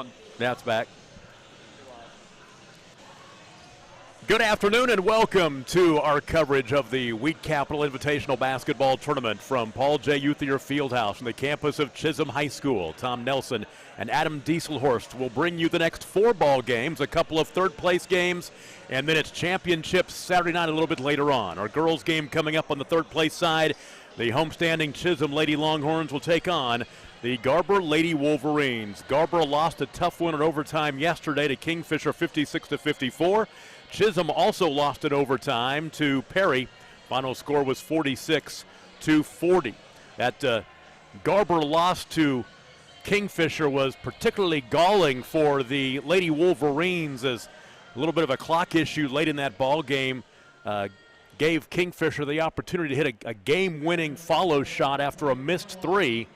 on. Now it's back. Good afternoon and welcome to our coverage of the Wheat Capital Invitational Basketball Tournament from Paul J. Uthier Fieldhouse on the campus of Chisholm High School. Tom Nelson and Adam Dieselhorst will bring you the next 4 ball games, a couple of third-place games, and then it's championships Saturday night a little bit later on. Our girls' game coming up on the third-place side. The homestanding Chisholm Lady Longhorns will take on the Garber Lady Wolverines. Garber lost a tough one in overtime yesterday to Kingfisher 56-54. Chisholm also lost in overtime to Perry. Final score was 46-40. That Garber loss to Kingfisher was particularly galling for the Lady Wolverines, as a little bit of a clock issue late in that ball game gave Kingfisher the opportunity to hit a game-winning follow shot after a missed 3.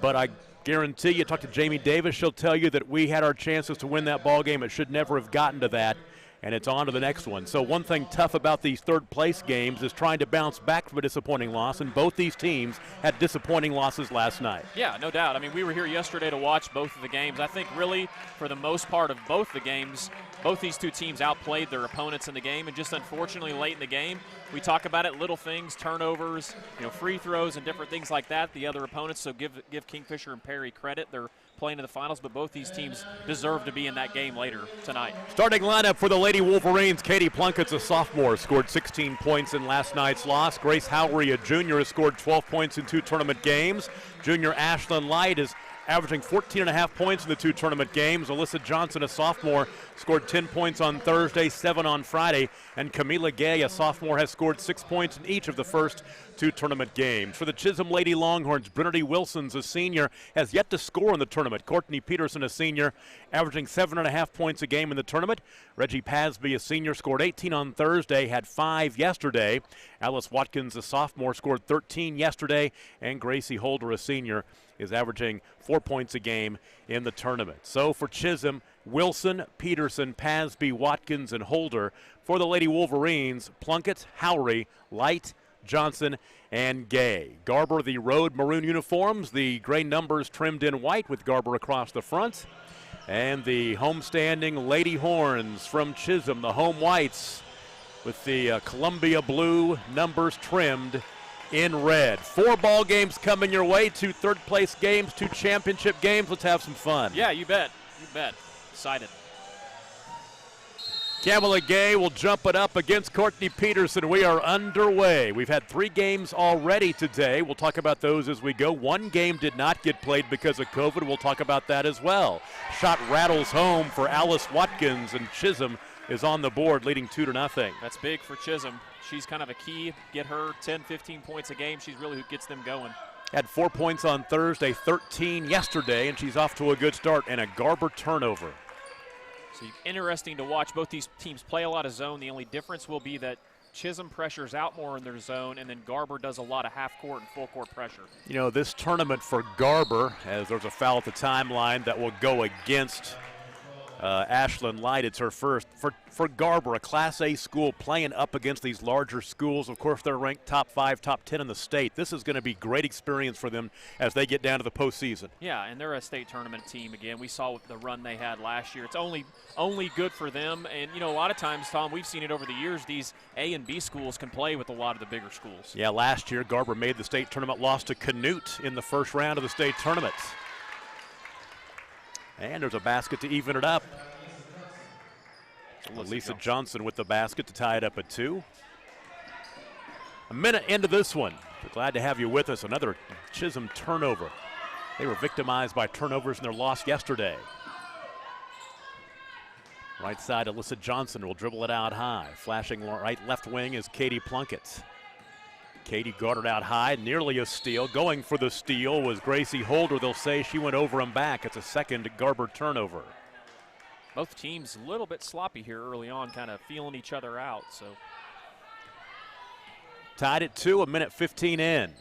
But I guarantee you, talk to Jamie Davis, she'll tell you that we had our chances to win that ball game. It should never have gotten to that. And it's on to the next one. So one thing tough about these third-place games is trying to bounce back from a disappointing loss, and both these teams had disappointing losses last night. Yeah, no doubt. I mean, we were here yesterday to watch both of the games. I think really, for the most part of both the games, both these two teams outplayed their opponents in the game, and just unfortunately late in the game, we talk about it, little things, turnovers, free throws and different things like that, the other opponents. So give Kingfisher and Perry credit. They're playing in the finals, but both these teams deserve to be in that game later tonight. Starting lineup for the Lady Wolverines. Katie Plunkett's a sophomore, scored 16 points in last night's loss. Grace Howery, a junior, has scored 12 points in 2 tournament games. Junior Ashlyn Light is averaging 14.5 points in the 2 tournament games. Alyssa Johnson, a sophomore, scored 10 points on Thursday, 7 on Friday. And Camila Gay, a sophomore, has scored 6 points in each of the first 2 tournament games. For the Chisholm Lady Longhorns, Brittany Wilson's a senior, has yet to score in the tournament. Courtney Peterson, a senior, averaging 7.5 points a game in the tournament. Reggie Pasby, a senior, scored 18 on Thursday, had 5 yesterday. Alice Watkins, a sophomore, scored 13 yesterday. And Gracie Holder, a senior, is averaging 4 points a game in the tournament. So for Chisholm, Wilson, Peterson, Pasby, Watkins, and Holder. For the Lady Wolverines, Plunkett, Howery, Light, Johnson, and Gay. Garber, the road maroon uniforms, the gray numbers trimmed in white with Garber across the front. And the homestanding Lady Horns from Chisholm, the home whites, with the Columbia blue numbers trimmed in red. 4 ball games coming your way, 2 third-place games, 2 championship games. Let's have some fun. Yeah, you bet. You bet. Excited. Camila Gay will jump it up against Courtney Peterson. We are underway. We've had 3 games already today. We'll talk about those as we go. 1 game did not get played because of COVID. We'll talk about that as well. Shot rattles home for Alice Watkins, and Chisholm is on the board, leading 2-0. That's big for Chisholm. She's kind of a key. Get her 10, 15 points a game. She's really who gets them going. Had 4 points on Thursday, 13 yesterday, and she's off to a good start, and a Garber turnover. So interesting to watch. Both these teams play a lot of zone. The only difference will be that Chisholm pressures out more in their zone, and then Garber does a lot of half-court and full-court pressure. This tournament for Garber, as there's a foul at the timeline that will go against Ashlyn Light. It's her first. For Garber, a Class A school playing up against these larger schools. Of course, they're ranked top 5, top 10 in the state. This is going to be great experience for them as they get down to the postseason. Yeah, and they're a state tournament team again. We saw the run they had last year. It's only good for them. And, a lot of times, Tom, we've seen it over the years, these A and B schools can play with a lot of the bigger schools. Yeah, last year, Garber made the state tournament, lost to Canute in the first round of the state tournament. And there's a basket to even it up. Lisa Johnson with the basket to tie it up at 2. A minute into this one. We're glad to have you with us. Another Chisholm turnover. They were victimized by turnovers in their loss yesterday. Right side, Alyssa Johnson will dribble it out high. Flashing left wing is Katie Plunkett. Katie guarded out high, nearly a steal. Going for the steal was Gracie Holder. They'll say she went over and back. It's a second Garber turnover. Both teams a little bit sloppy here early on, kind of feeling each other out. So tied at 2, a minute 15 in.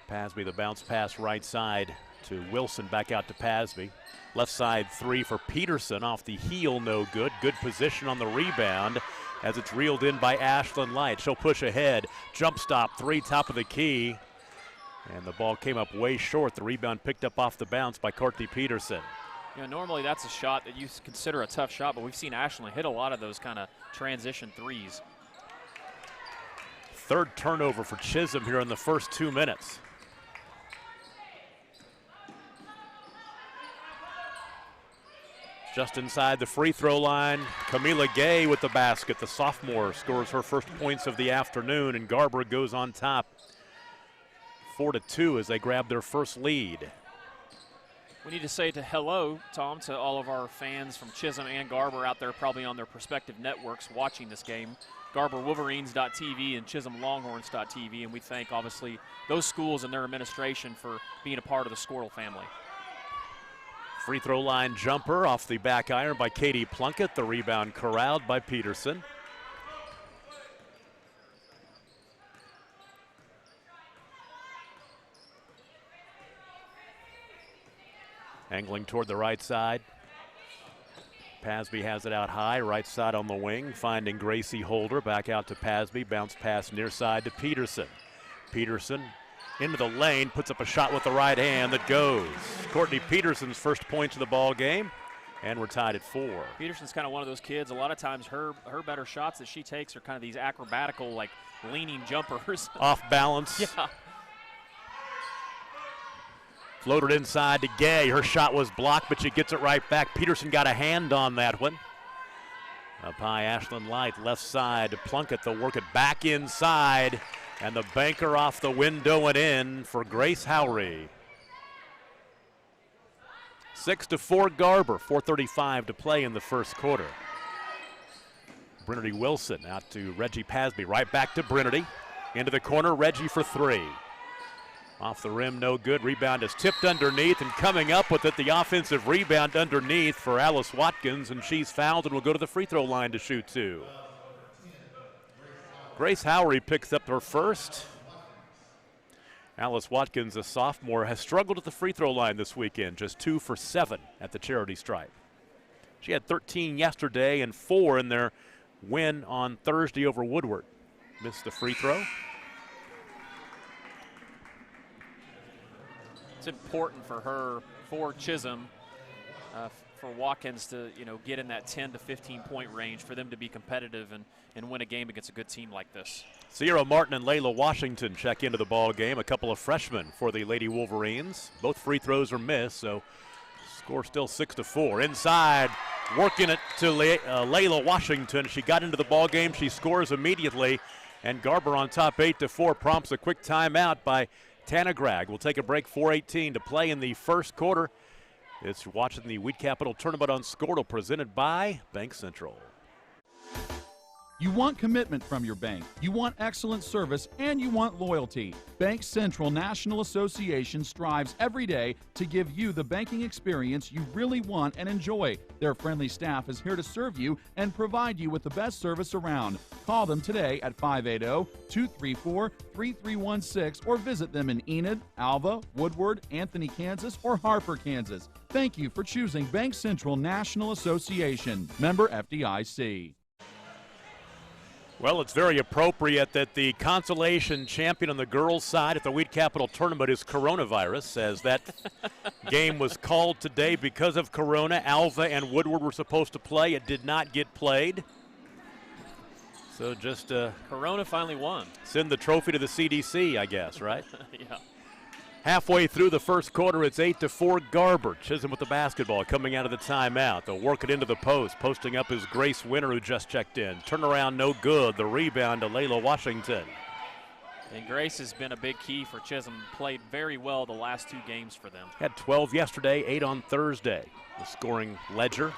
Pasby, the bounce pass right side to Wilson, back out to Pasby. Left side 3 for Peterson, off the heel, no good. Good position on the rebound as it's reeled in by Ashlyn Light. She'll push ahead. Jump stop 3, top of the key. And the ball came up way short. The rebound picked up off the bounce by Courtney Peterson. You know, normally that's a shot that you consider a tough shot, but we've seen Ashland hit a lot of those kind of transition threes. Third turnover for Chisholm here in the first 2 minutes. Just inside the free throw line, Camila Gay with the basket. The sophomore scores her first points of the afternoon, and Garber goes on top 4-2 as they grab their first lead. We need to say hello, Tom, to all of our fans from Chisholm and Garber out there probably on their respective networks watching this game. GarberWolverines.tv and ChisholmLonghorns.tv, and we thank, obviously, those schools and their administration for being a part of the Squirtle family. Free throw line jumper off the back iron by Katie Plunkett. The rebound corralled by Peterson. Angling toward the right side. Pasby has it out high, right side on the wing, finding Gracie Holder. Back out to Pasby, bounce pass near side to Peterson. Peterson into the lane, puts up a shot with the right hand that goes. Courtney Peterson's first points of the ball game, and we're tied at 4. Peterson's kind of one of those kids. A lot of times her better shots that she takes are kind of these acrobatical, like leaning jumpers. Off balance. Yeah. Floated inside to Gay. Her shot was blocked, but she gets it right back. Peterson got a hand on that one. Up high, Ashland Light, left side to Plunkett. They'll work it back inside, and the banker off the window and in for Grace Howry. 6-4 Garber, 4:35 to play in the first quarter. Brinnity Wilson out to Reggie Pasby, right back to Brinnity. Into the corner, Reggie for 3. Off the rim, no good. Rebound is tipped underneath, and coming up with it, the offensive rebound underneath for Alice Watkins, and she's fouled and will go to the free throw line to shoot 2. Grace Howry picks up her first. Alice Watkins, a sophomore, has struggled at the free throw line this weekend, just 2 for 7 at the charity stripe. She had 13 yesterday and 4 in their win on Thursday over Woodward. Missed the free throw. It's important for her, for Chisholm, for Watkins to, get in that 10 to 15 point range for them to be competitive and win a game against a good team like this. Sierra Martin and Layla Washington check into the ball game. A couple of freshmen for the Lady Wolverines. Both free throws are missed, so score still 6-4. Inside, working it to Layla Washington. She got into the ball game. She scores immediately, and Garber on top 8-4 prompts a quick timeout by Tanagrag. We'll take a break. 4:18 to play in the first quarter. It's watching the Wheat Capital Tournament on Squirtle, presented by Bank Central. You want commitment from your bank, you want excellent service, and you want loyalty. Bank Central National Association strives every day to give you the banking experience you really want and enjoy. Their friendly staff is here to serve you and provide you with the best service around. Call them today at 580-234-3316 or visit them in Enid, Alva, Woodward, Anthony, Kansas, or Harper, Kansas. Thank you for choosing Bank Central National Association. Member FDIC. Well, it's very appropriate that the consolation champion on the girls' side at the Wheat Capital Tournament is coronavirus, as that game was called today because of corona. Alva and Woodward were supposed to play. It did not get played. So just Corona finally won. Send the trophy to the CDC, I guess, right? Yeah. Halfway through the first quarter, it's 8-4 Garber. Chisholm with the basketball coming out of the timeout. They'll work it into the post. Posting up is Grace Winter, who just checked in. Turnaround no good. The rebound to Layla Washington. And Grace has been a big key for Chisholm. Played very well the last 2 games for them. Had 12 yesterday, 8 on Thursday. The scoring ledger.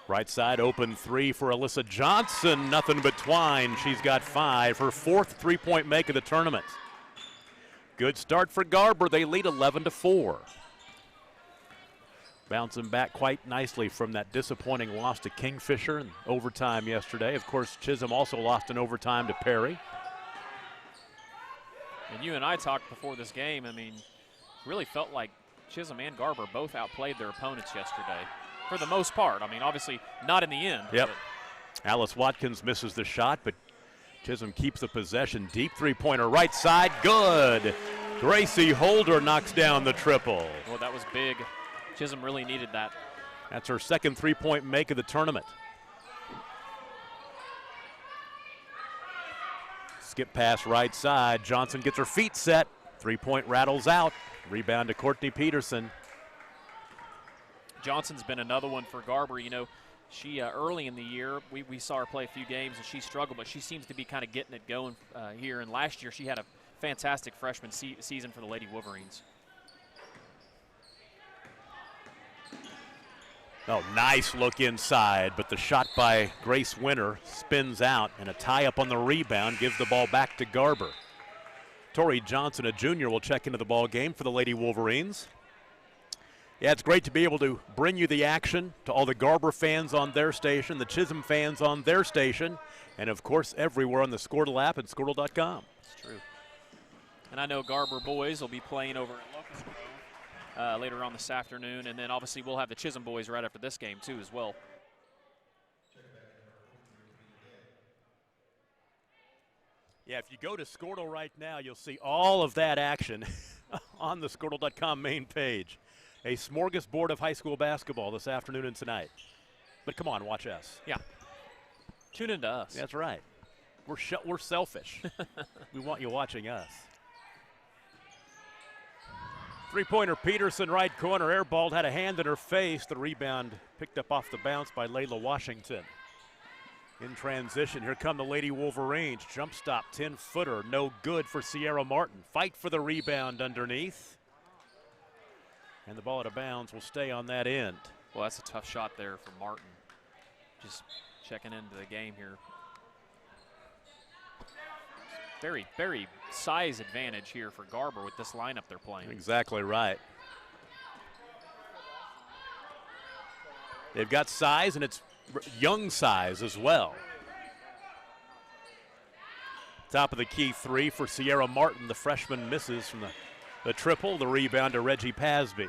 Right side open 3 for Alyssa Johnson. Nothing but twine. She's got 5. Her 4th three-point make of the tournament. Good start for Garber. They lead 11-4. Bouncing back quite nicely from that disappointing loss to Kingfisher in overtime yesterday. Of course, Chisholm also lost in overtime to Perry. And you and I talked before this game. I mean, really felt like Chisholm and Garber both outplayed their opponents yesterday for the most part. I mean, obviously not in the end. Yep. Alice Watkins misses the shot, but Chisholm keeps the possession. Deep three-pointer right side, good. Gracie Holder knocks down the triple. Well, that was big. Chisholm really needed that. That's her second three-point make of the tournament. Skip pass right side. Johnson gets her feet set. Three-point rattles out. Rebound to Courtney Peterson. Johnson's been another one for Garber. You know, she early in the year, we saw her play a few games and she struggled, but she seems to be kind of getting it going here. And last year she had a fantastic freshman season for the Lady Wolverines. Oh, nice look inside, but the shot by Grace Winter spins out, and a tie-up on the rebound gives the ball back to Garber. Tori Johnson, a junior, will check into the ball game for the Lady Wolverines. Yeah, it's great to be able to bring you the action to all the Garber fans on their station, the Chisholm fans on their station, and of course everywhere on the Squirtle app and Squirtle.com. That's true. And I know Garber boys will be playing over at Locust Grove later on this afternoon, and then obviously we'll have the Chisholm boys right after this game too as well. Yeah, if you go to Squirtle right now, you'll see all of that action on the Squirtle.com main page. A smorgasbord of high school basketball this afternoon and tonight. But come on, watch us. Yeah. Tune into us. That's right. We're selfish. We want you watching us. Three-pointer Peterson, right corner, airballed, had a hand in her face. The rebound picked up off the bounce by Layla Washington. In transition, here come the Lady Wolverines. Jump stop, 10-footer, no good for Sierra Martin. Fight for the rebound underneath. And the ball out of bounds will stay on that end. Well, that's a tough shot there for Martin. Just checking into the game here. Very, very size advantage here for Garber with this lineup they're playing. Exactly right. They've got size, and it's young size as well. Top of the key three for Sierra Martin. The freshman misses from the triple. The rebound to Reggie Pasby.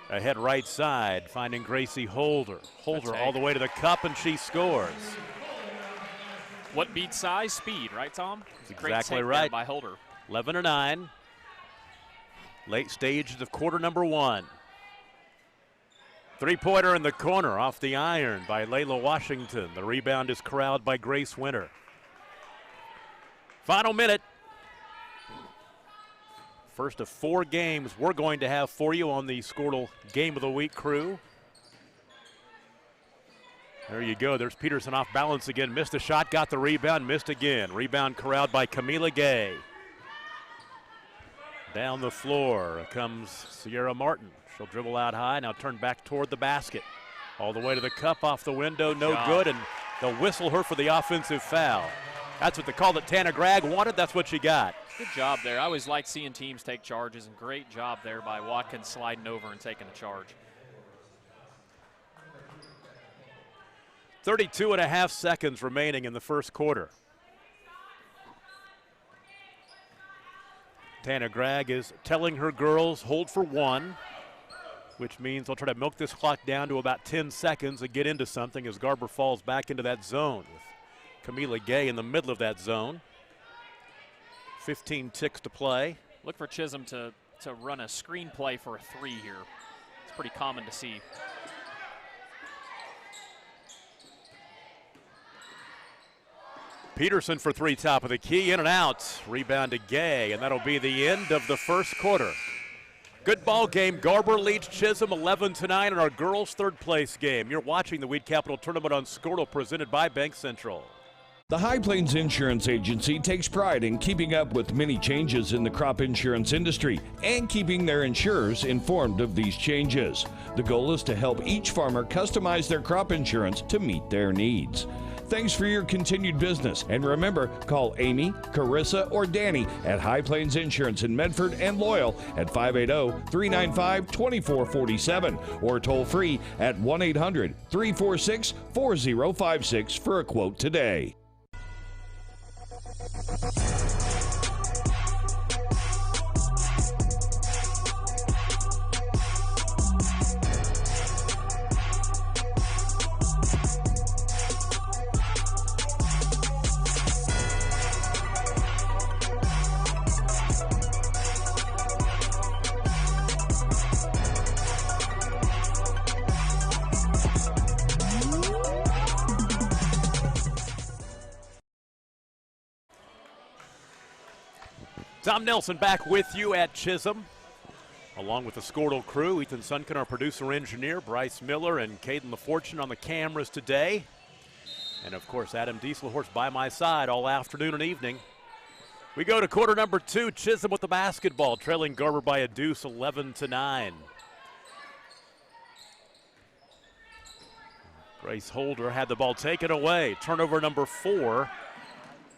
Ahead right side, finding Gracie Holder. Holder all the way to the cup, and she scores. What beats size? Speed, right, Tom? Exactly right. By Holder. 11-9. Late stages of quarter number one. Three-pointer in the corner off the iron by Layla Washington. The rebound is corralled by Grace Winter. Final minute. First of 4 games we're going to have for you on the Squirtle Game of the Week crew. There you go. There's Peterson off balance again. Missed a shot, got the rebound, missed again. Rebound corralled by Camila Gay. Down the floor comes Sierra Martin. She'll dribble out high, now turn back toward the basket. All the way to the cup, off the window, no good, and they'll whistle her for the offensive foul. That's what the call that Tana Gregg wanted. That's what she got. Good job there. I always like seeing teams take charges, and great job there by Watkins sliding over and taking the charge. 32.5 seconds remaining in the first quarter. Tana Gregg is telling her girls hold for one, which means they'll try to milk this clock down to about 10 seconds and get into something as Garber falls back into that zone with Camila Gay in the middle of that zone. 15 ticks to play. Look for Chisholm to run a screen play for a three here. It's pretty common to see. Peterson for three, top of the key, in and out. Rebound to Gay, and that'll be the end of the first quarter. Good ball game. Garber leads Chisholm 11-9 in our girls' third place game. You're watching the Weed Capital Tournament on Squirtle, presented by Bank Central. The High Plains Insurance Agency takes pride in keeping up with many changes in the crop insurance industry and keeping their insurers informed of these changes. The goal is to help each farmer customize their crop insurance to meet their needs. Thanks for your continued business, and remember, call Amy, Carissa, or Danny at High Plains Insurance in Medford and Loyal at 580-395-2447 or toll free at 1-800-346-4056 for a quote today. Tom Nelson back with you at Chisholm, along with the Squirtle crew. Ethan Sunken, our producer-engineer, Bryce Miller and Caden LaFortune on the cameras today. And, of course, Adam Dieselhorst by my side all afternoon and evening. We go to quarter number 2, Chisholm with the basketball, trailing Garber by a deuce, 11-9. Grace Holder had the ball taken away. Turnover number 4.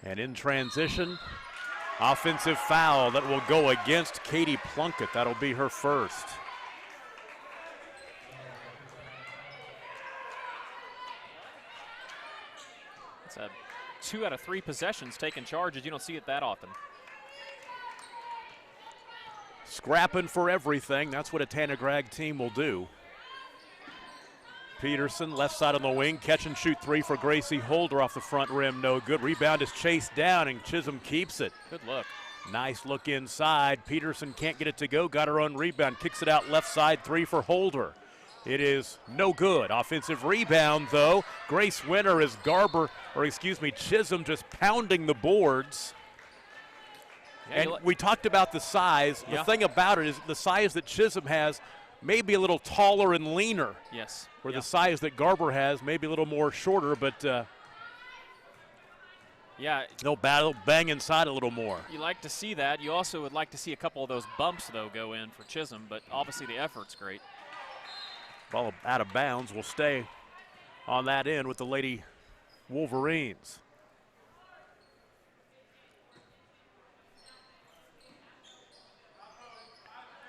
And in transition, offensive foul that will go against Katie Plunkett. That'll be her first. It's a 2 out of 3 possessions taking charges. You don't see it that often. Scrapping for everything. That's what a Tanagrag team will do. Peterson, left side on the wing, catch and shoot 3 for Gracie Holder off the front rim, no good. Rebound is chased down and Chisholm keeps it. Good look. Nice look inside. Peterson can't get it to go, got her own rebound, kicks it out left side, 3 for Holder. It is no good. Offensive rebound though. Grace winner is Chisholm just pounding the boards. Yeah, and we talked about the size. Yeah. The thing about it is the size that Chisholm has, maybe a little taller and leaner. Yes. Where yeah. the size that Garber has, maybe a little more shorter, but yeah, they'll bang inside a little more. You like to see that. You also would like to see a couple of those bumps, though, go in for Chisholm, but obviously the effort's great. Ball out of bounds will stay on that end with the Lady Wolverines.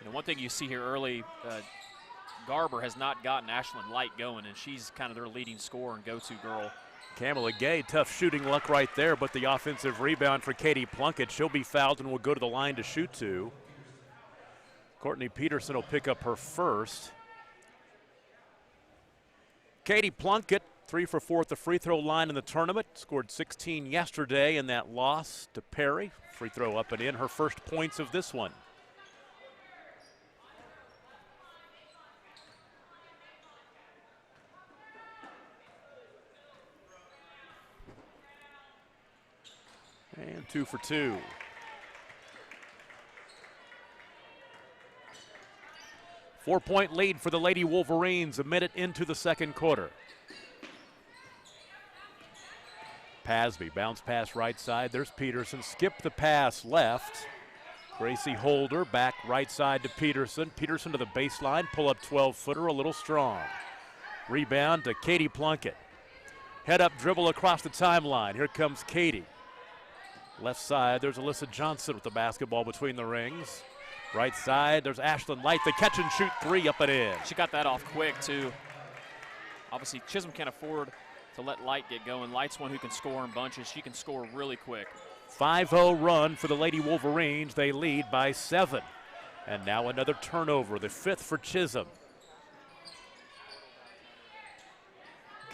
You know, one thing you see here early, Garber has not gotten Ashlyn Light going, and she's kind of their leading scorer and go-to girl. Kamala Gay, tough shooting luck right there, but the offensive rebound for Katie Plunkett. She'll be fouled and will go to the line to shoot 2. Courtney Peterson will pick up her first. Katie Plunkett, 3 for 4 at the free throw line in the tournament. Scored 16 yesterday in that loss to Perry. Free throw up and in, her first points of this one. And 2 for 2. Four-point lead for the Lady Wolverines a minute into the second quarter. Pasby, bounce pass right side. There's Peterson. Skip the pass left. Gracie Holder back right side to Peterson. Peterson to the baseline. Pull up 12-footer, a little strong. Rebound to Katie Plunkett. Head up dribble across the timeline. Here comes Katie. Left side, there's Alyssa Johnson with the basketball between the rings. Right side, there's Ashlyn Light. The catch and shoot 3 up and in. She got that off quick, too. Obviously, Chisholm can't afford to let Light get going. Light's one who can score in bunches. She can score really quick. 5-0 run for the Lady Wolverines. They lead by 7. And now another turnover, the 5th for Chisholm.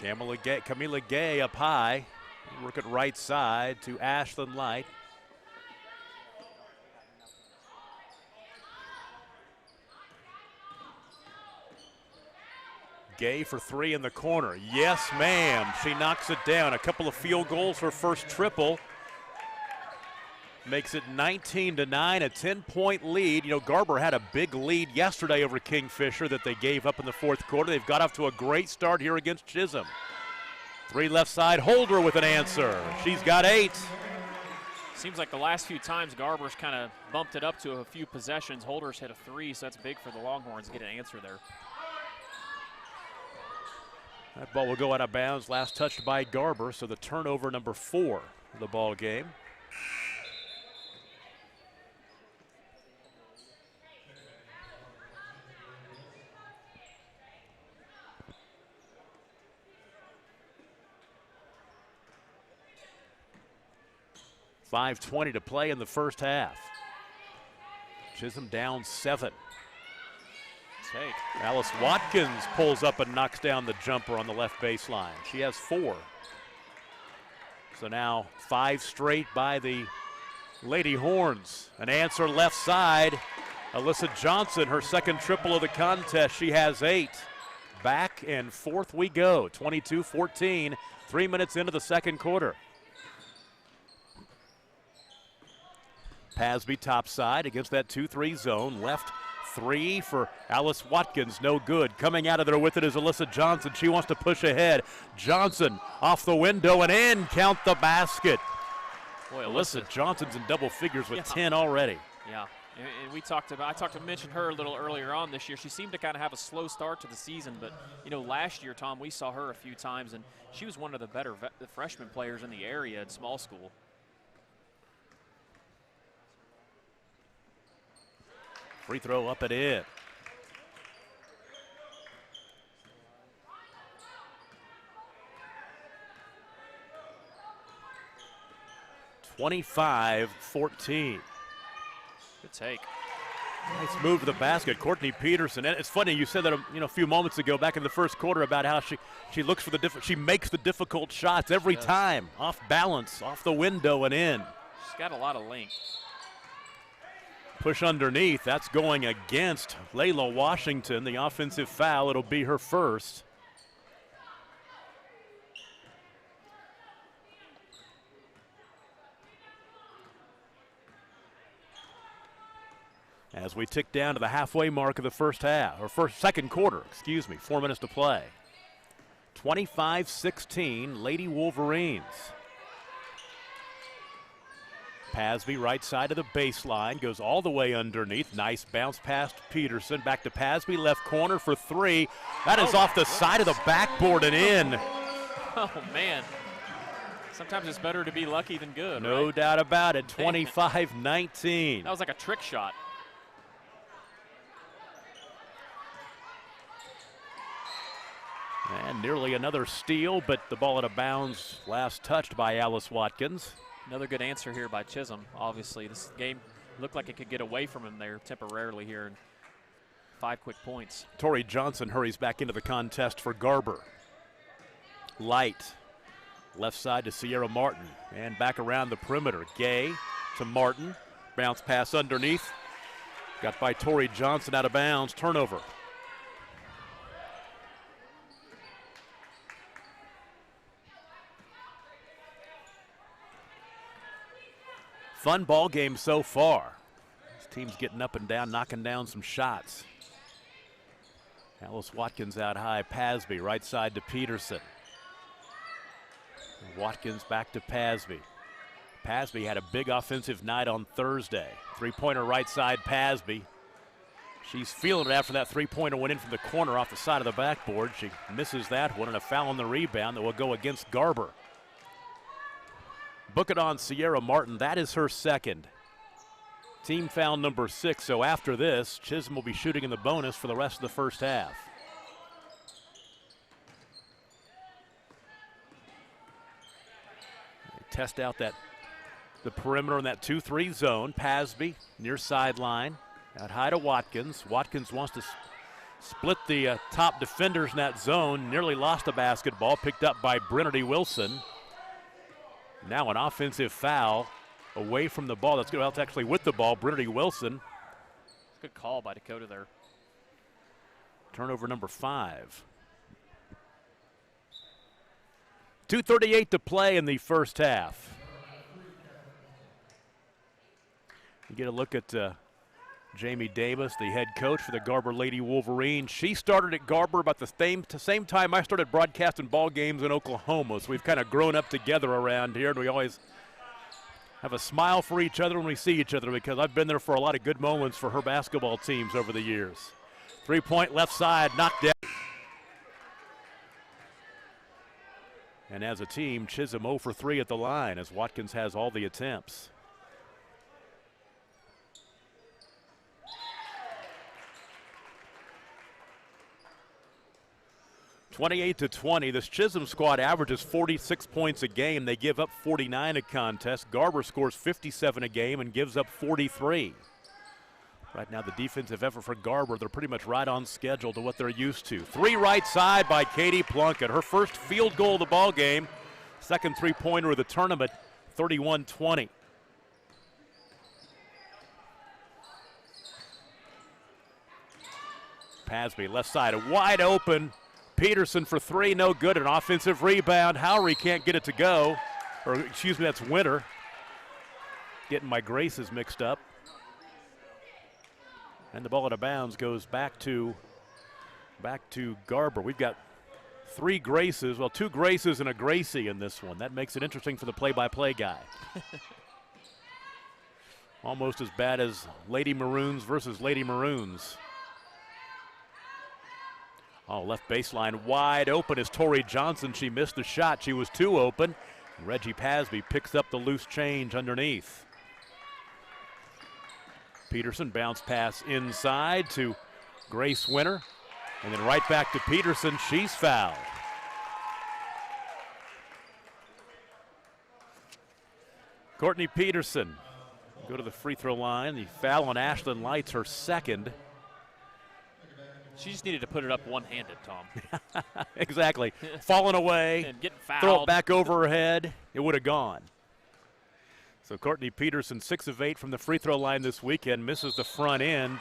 Camila Gay up high. Work it right side to Ashlyn Light. Gay for 3 in the corner. Yes, ma'am. She knocks it down. A couple of field goals, her first triple. Makes it 19-9, a 10-point lead. You know, Garber had a big lead yesterday over Kingfisher that they gave up in the fourth quarter. They've got off to a great start here against Chisholm. 3 left side, Holder with an answer. She's got 8. Seems like the last few times Garber's kind of bumped it up to a few possessions. Holder's hit a 3, so that's big for the Longhorns to get an answer there. That ball will go out of bounds, last touched by Garber, so the turnover number 4 of the ball game. .5:20 to play in the first half. Chisholm down 7. Take. Alice Watkins pulls up and knocks down the jumper on the left baseline. She has 4. So now 5 straight by the Lady Horns. An answer left side. Alyssa Johnson, her second triple of the contest. She has 8. Back and forth we go. 22-14, 3 minutes into the second quarter. Pasby topside against that 2-3 zone. Left 3 for Alice Watkins, no good. Coming out of there with it is Alyssa Johnson. She wants to push ahead. Johnson off the window and in. Count the basket. Boy, Alyssa Johnson's in double figures with 10 already. Yeah, and I mentioned her a little earlier on this year. She seemed to kind of have a slow start to the season, but last year, Tom, we saw her a few times, and she was one of the better freshman players in the area at small school. Free throw up and in. (25-14). Good take. Nice move to the basket, Courtney Peterson. And it's funny you said that a few moments ago, back in the first quarter, about how she looks for she makes the difficult shots every time, off balance, off the window and in. She's got a lot of length. Push underneath. That's going against Layla Washington. The offensive foul. It'll be her first. As we tick down to the halfway mark of the first half, or second quarter, 4 minutes to play. 25-16, Lady Wolverines. Pasby right side of the baseline, goes all the way underneath. Nice bounce past Peterson. Back to Pasby, left corner for 3. That is off the side of the backboard and in. Oh, man. Sometimes it's better to be lucky than good. No doubt about it. 25-19. That was like a trick shot. And nearly another steal, but the ball out of bounds, last touched by Alice Watkins. Another good answer here by Chisholm. Obviously, this game looked like it could get away from him there temporarily here. 5 quick points. Tori Johnson hurries back into the contest for Garber. Light, left side to Sierra Martin, and back around the perimeter. Gay to Martin, bounce pass underneath. Got by Tori Johnson, out of bounds, turnover. Fun ball game so far. This team's getting up and down, knocking down some shots. Alice Watkins out high. Pasby right side to Peterson. Watkins back to Pasby. Pasby had a big offensive night on Thursday. Three-pointer right side, Pasby. She's feeling it after that three-pointer went in from the corner off the side of the backboard. She misses that one, and a foul on the rebound that will go against Garber. Book it on Sierra Martin. That is her second. Team foul number 6. So after this, Chisholm will be shooting in the bonus for the rest of the first half. They test out the perimeter in that 2-3 zone. Pasby near sideline. Out high to Watkins. Watkins wants to split the top defenders in that zone. Nearly lost the basketball. Picked up by Brennedy Wilson. Now an offensive foul away from the ball. That's good. Well, it's actually with the ball. Brennedy Wilson. Good call by Dakota there. Turnover number 5. 2:38 to play in the first half. You get a look at Jamie Davis, the head coach for the Garber Lady Wolverines. She started at Garber about the same time I started broadcasting ball games in Oklahoma. So we've kind of grown up together around here, and we always have a smile for each other when we see each other, because I've been there for a lot of good moments for her basketball teams over the years. 3-point left side, knocked down. And as a team, Chisholm 0 for 3 at the line as Watkins has all the attempts. (28-20). This Chisholm squad averages 46 points a game. They give up 49 a contest. Garber scores 57 a game and gives up 43. Right now, the defensive effort for Garber, they're pretty much right on schedule to what they're used to. 3 right side by Katie Plunkett. Her first field goal of the ball game. Second three-pointer of the tournament, 31-20. Pasby, left side, wide open. Peterson for 3, no good. An offensive rebound. Howry can't get it to go. Or, excuse me, that's Winter. getting my Graces mixed up. And the ball out of bounds goes back to Garber. We've got 3 Graces, well, 2 Graces and a Gracie in this one. That makes it interesting for the play-by-play guy. Almost as bad as Lady Maroons versus Lady Maroons. Oh, left baseline wide open is Tori Johnson. She missed the shot. She was too open. Reggie Pasby picks up the loose change underneath. Peterson bounce pass inside to Grace Winter. And then right back to Peterson. She's fouled. Courtney Peterson go to the free throw line. The foul on Ashlyn Lights, her second. She just needed to put it up one-handed, Tom. Exactly. Falling away. And getting fouled. Throw it back over her head. It would have gone. So Courtney Peterson, 6 of 8 from the free throw line this weekend, misses the front end.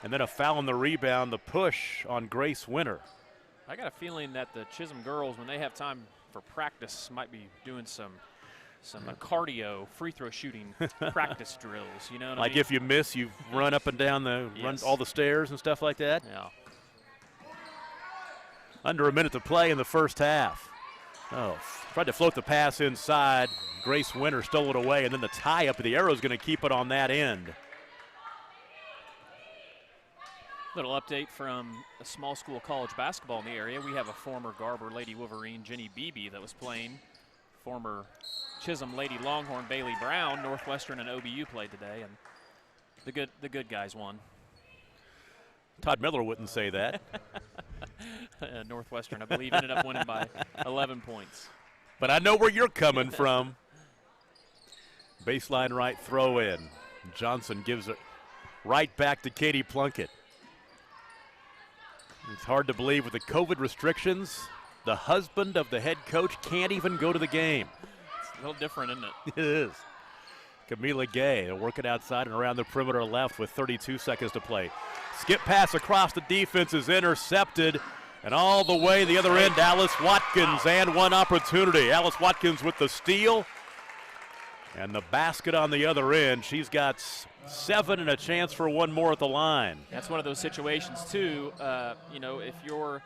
And then a foul on the rebound, the push on Grace Winter. I got a feeling that the Chisholm girls, when they have time for practice, might be doing some cardio free throw shooting practice drills. You know what like I mean? If you miss, you run up and down run all the stairs and stuff like that. Yeah. Under a minute to play in the first half. Oh, tried to float the pass inside. Grace Winter stole it away, and then the tie up. The arrow's going to keep it on that end. Little update from a small school college basketball in the area. We have a former Garber Lady Wolverine, Jenny Beebe, that was playing. Former Chisholm Lady Longhorn, Bailey Brown. Northwestern and OBU played today, and the good guys won. Todd Miller wouldn't say that. Northwestern, I believe, ended up winning by 11 points. But I know where you're coming from. Baseline right throw in. Johnson gives it right back to Katie Plunkett. It's hard to believe with the COVID restrictions, the husband of the head coach can't even go to the game. It's a little different, isn't it? It is. Camila Gay working outside and around the perimeter left with 32 seconds to play. Skip pass across the defense is intercepted. And all the way the other end, Alice Watkins, and one opportunity. Alice Watkins with the steal. And the basket on the other end. She's got 7 and a chance for one more at the line. That's one of those situations, too. You know, if you're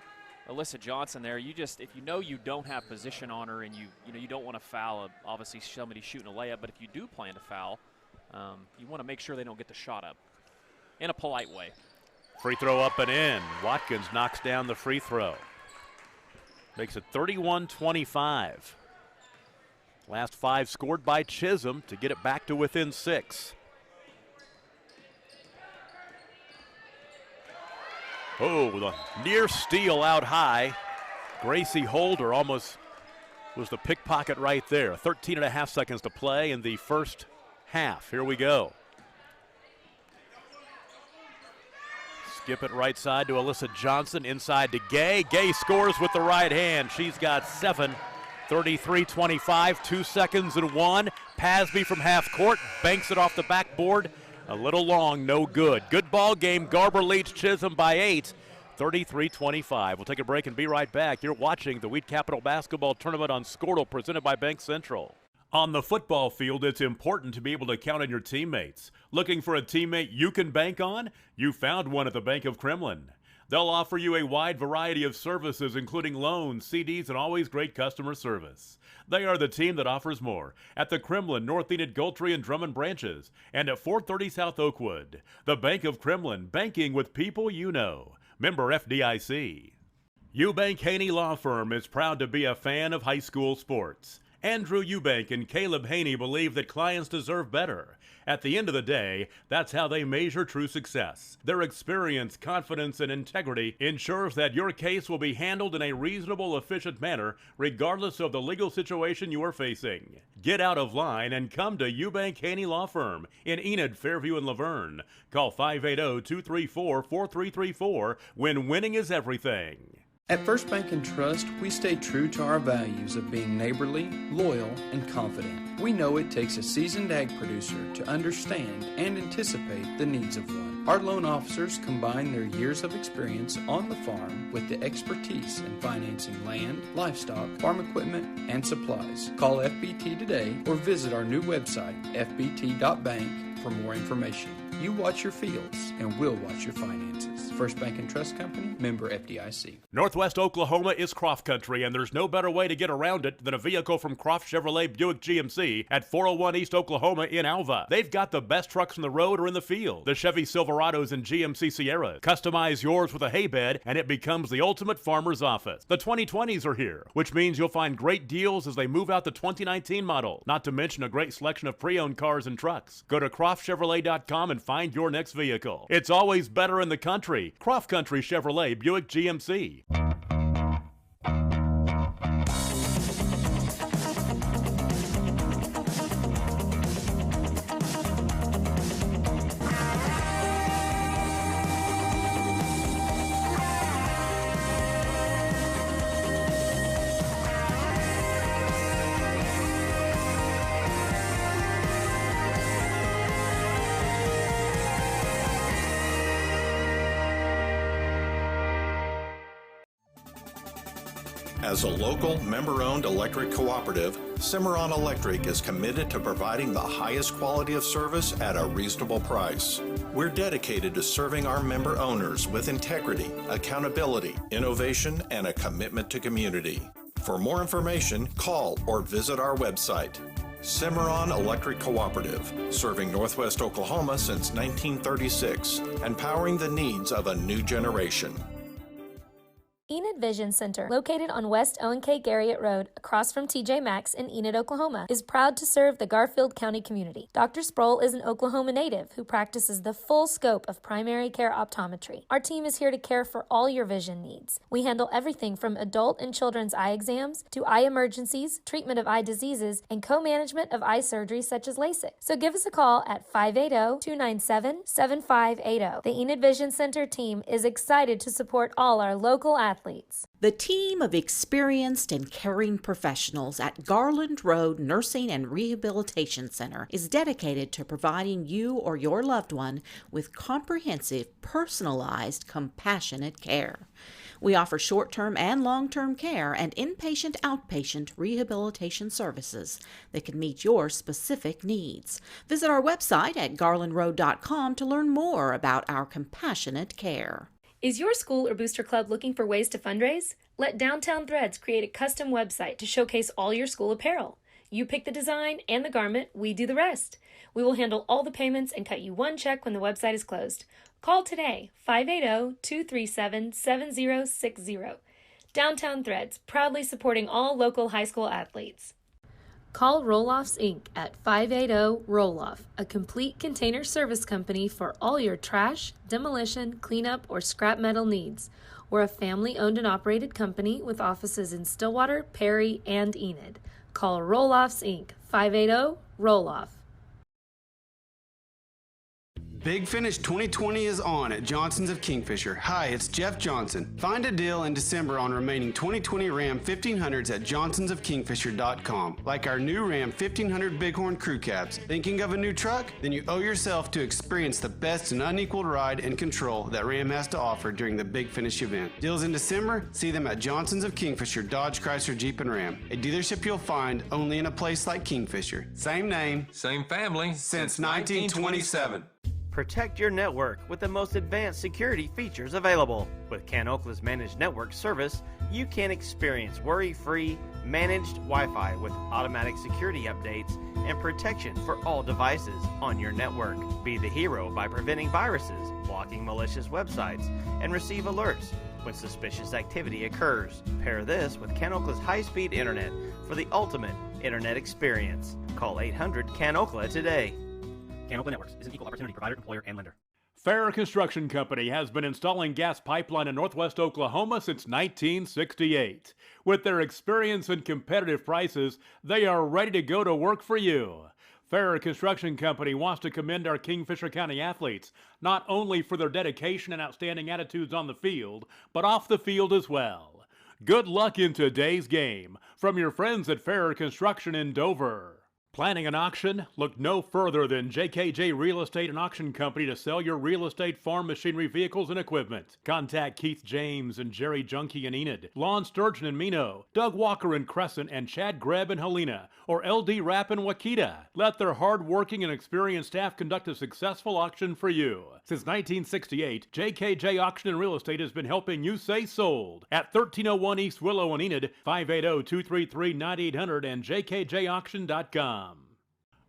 Alyssa Johnson there, if you know you don't have position on her and you don't want to foul, obviously somebody shooting a layup, but if you do plan to foul, you want to make sure they don't get the shot up in a polite way. Free throw up and in. Watkins knocks down the free throw. Makes it 31-25. Last 5 scored by Chisholm to get it back to within 6. Oh, the near steal out high. Gracie Holder almost was the pickpocket right there. 13 and a half seconds to play in the first half. Here we go. Skip it right side to Alyssa Johnson, inside to Gay. Gay scores with the right hand. She's got 7, 33-25, 2 seconds and 1. Pasby from half court, banks it off the backboard. A little long, no good. Good ball game. Garber leads Chisholm by 8, 33-25. We'll take a break and be right back. You're watching the Wheat Capital Basketball Tournament on Squirtle, presented by Bank Central. On the football field, it's important to be able to count on your teammates. Looking for a teammate you can bank on? You found one at the Bank of Kremlin. They'll offer you a wide variety of services, including loans, CDs, and always great customer service. They are the team that offers more at the Kremlin, North Enid, Goldtree, and Drummond branches, and at 430 South Oakwood. The Bank of Kremlin, banking with people you know. Member FDIC. Eubank Haney Law Firm is proud to be a fan of high school sports. Andrew Eubank and Caleb Haney believe that clients deserve better. At the end of the day, that's how they measure true success. Their experience, confidence, and integrity ensures that your case will be handled in a reasonable, efficient manner, regardless of the legal situation you are facing. Get out of line and come to Eubank Haney Law Firm in Enid, Fairview, and Laverne. Call 580-234-4334 when winning is everything. At First Bank & Trust, we stay true to our values of being neighborly, loyal, and confident. We know it takes a seasoned ag producer to understand and anticipate the needs of one. Our loan officers combine their years of experience on the farm with the expertise in financing land, livestock, farm equipment, and supplies. Call FBT today or visit our new website, fbt.bank, for more information. You watch your fields, and we'll watch your finances. First Bank & Trust Company, member FDIC. Northwest Oklahoma is Croft Country, and there's no better way to get around it than a vehicle from Croft Chevrolet Buick GMC at 401 East Oklahoma in Alva. They've got the best trucks on the road or in the field. The Chevy Silverados and GMC Sierras. Customize yours with a hay bed, and it becomes the ultimate farmer's office. The 2020s are here, which means you'll find great deals as they move out the 2019 model, not to mention a great selection of pre-owned cars and trucks. Go to CroftChevrolet.com and find your next vehicle. It's always better in the country. Croft Country Chevrolet Buick GMC. As a local, member-owned electric cooperative, Cimarron Electric is committed to providing the highest quality of service at a reasonable price. We're dedicated to serving our member owners with integrity, accountability, innovation, and a commitment to community. For more information, call or visit our website. Cimarron Electric Cooperative, serving Northwest Oklahoma since 1936, empowering the needs of a new generation. Enid Vision Center, located on West O&K Garriott Road, across from TJ Maxx in Enid, Oklahoma, is proud to serve the Garfield County community. Dr. Sproul is an Oklahoma native who practices the full scope of primary care optometry. Our team is here to care for all your vision needs. We handle everything from adult and children's eye exams to eye emergencies, treatment of eye diseases, and co-management of eye surgery such as LASIK. So give us a call at 580-297-7580. The Enid Vision Center team is excited to support all our local athletes. The team of experienced and caring professionals at Garland Road Nursing and Rehabilitation Center is dedicated to providing you or your loved one with comprehensive, personalized, compassionate care. We offer short-term and long-term care and inpatient-outpatient rehabilitation services that can meet your specific needs. Visit our website at garlandroad.com to learn more about our compassionate care. Is your school or booster club looking for ways to fundraise? Let Downtown Threads create a custom website to showcase all your school apparel. You pick the design and the garment, we do the rest. We will handle all the payments and cut you one check when the website is closed. Call today, 580-237-7060. Downtown Threads, proudly supporting all local high school athletes. Call Roll-Offs Inc. at 580-ROLL-OFF, a complete container service company for all your trash, demolition, cleanup, or scrap metal needs. We're a family-owned and operated company with offices in Stillwater, Perry, and Enid. Call Roll-Offs Inc. 580-ROLL-OFF. Big Finish 2020 is on at Johnson's of Kingfisher. Hi, it's Jeff Johnson. Find a deal in December on remaining 2020 Ram 1500s at johnsonsofkingfisher.com. Like our new Ram 1500 Bighorn Crew Cabs. Thinking of a new truck? Then you owe yourself to experience the best and unequaled ride and control that Ram has to offer during the Big Finish event. Deals in December? See them at Johnson's of Kingfisher, Dodge, Chrysler, Jeep, and Ram. A dealership you'll find only in a place like Kingfisher. Same name, same family, since 1927. Protect your network with the most advanced security features available. With CanOkla's Managed Network Service, you can experience worry-free, managed Wi-Fi with automatic security updates and protection for all devices on your network. Be the hero by preventing viruses, blocking malicious websites, and receive alerts when suspicious activity occurs. Pair this with CanOkla's high-speed internet for the ultimate internet experience. Call 800-CAN-OKLA today. CanOkla Networks is an equal opportunity provider, employer, and lender. Farrer Construction Company has been installing gas pipeline in Northwest Oklahoma since 1968. With their experience and competitive prices, they are ready to go to work for you. Farrer Construction Company wants to commend our Kingfisher County athletes, not only for their dedication and outstanding attitudes on the field, but off the field as well. Good luck in today's game from your friends at Farrer Construction in Dover. Planning an auction? Look no further than JKJ Real Estate and Auction Company to sell your real estate, farm machinery, vehicles, and equipment. Contact Keith James and Jerry Junkie in Enid, Lon Sturgeon in Mino, Doug Walker in Crescent, and Chad Grebb in Helena, or LD Rapp in Wakita. Let their hard-working and experienced staff conduct a successful auction for you. Since 1968, JKJ Auction and Real Estate has been helping you say sold at 1301 East Willow in Enid, 580-233-9800, and jkjauction.com.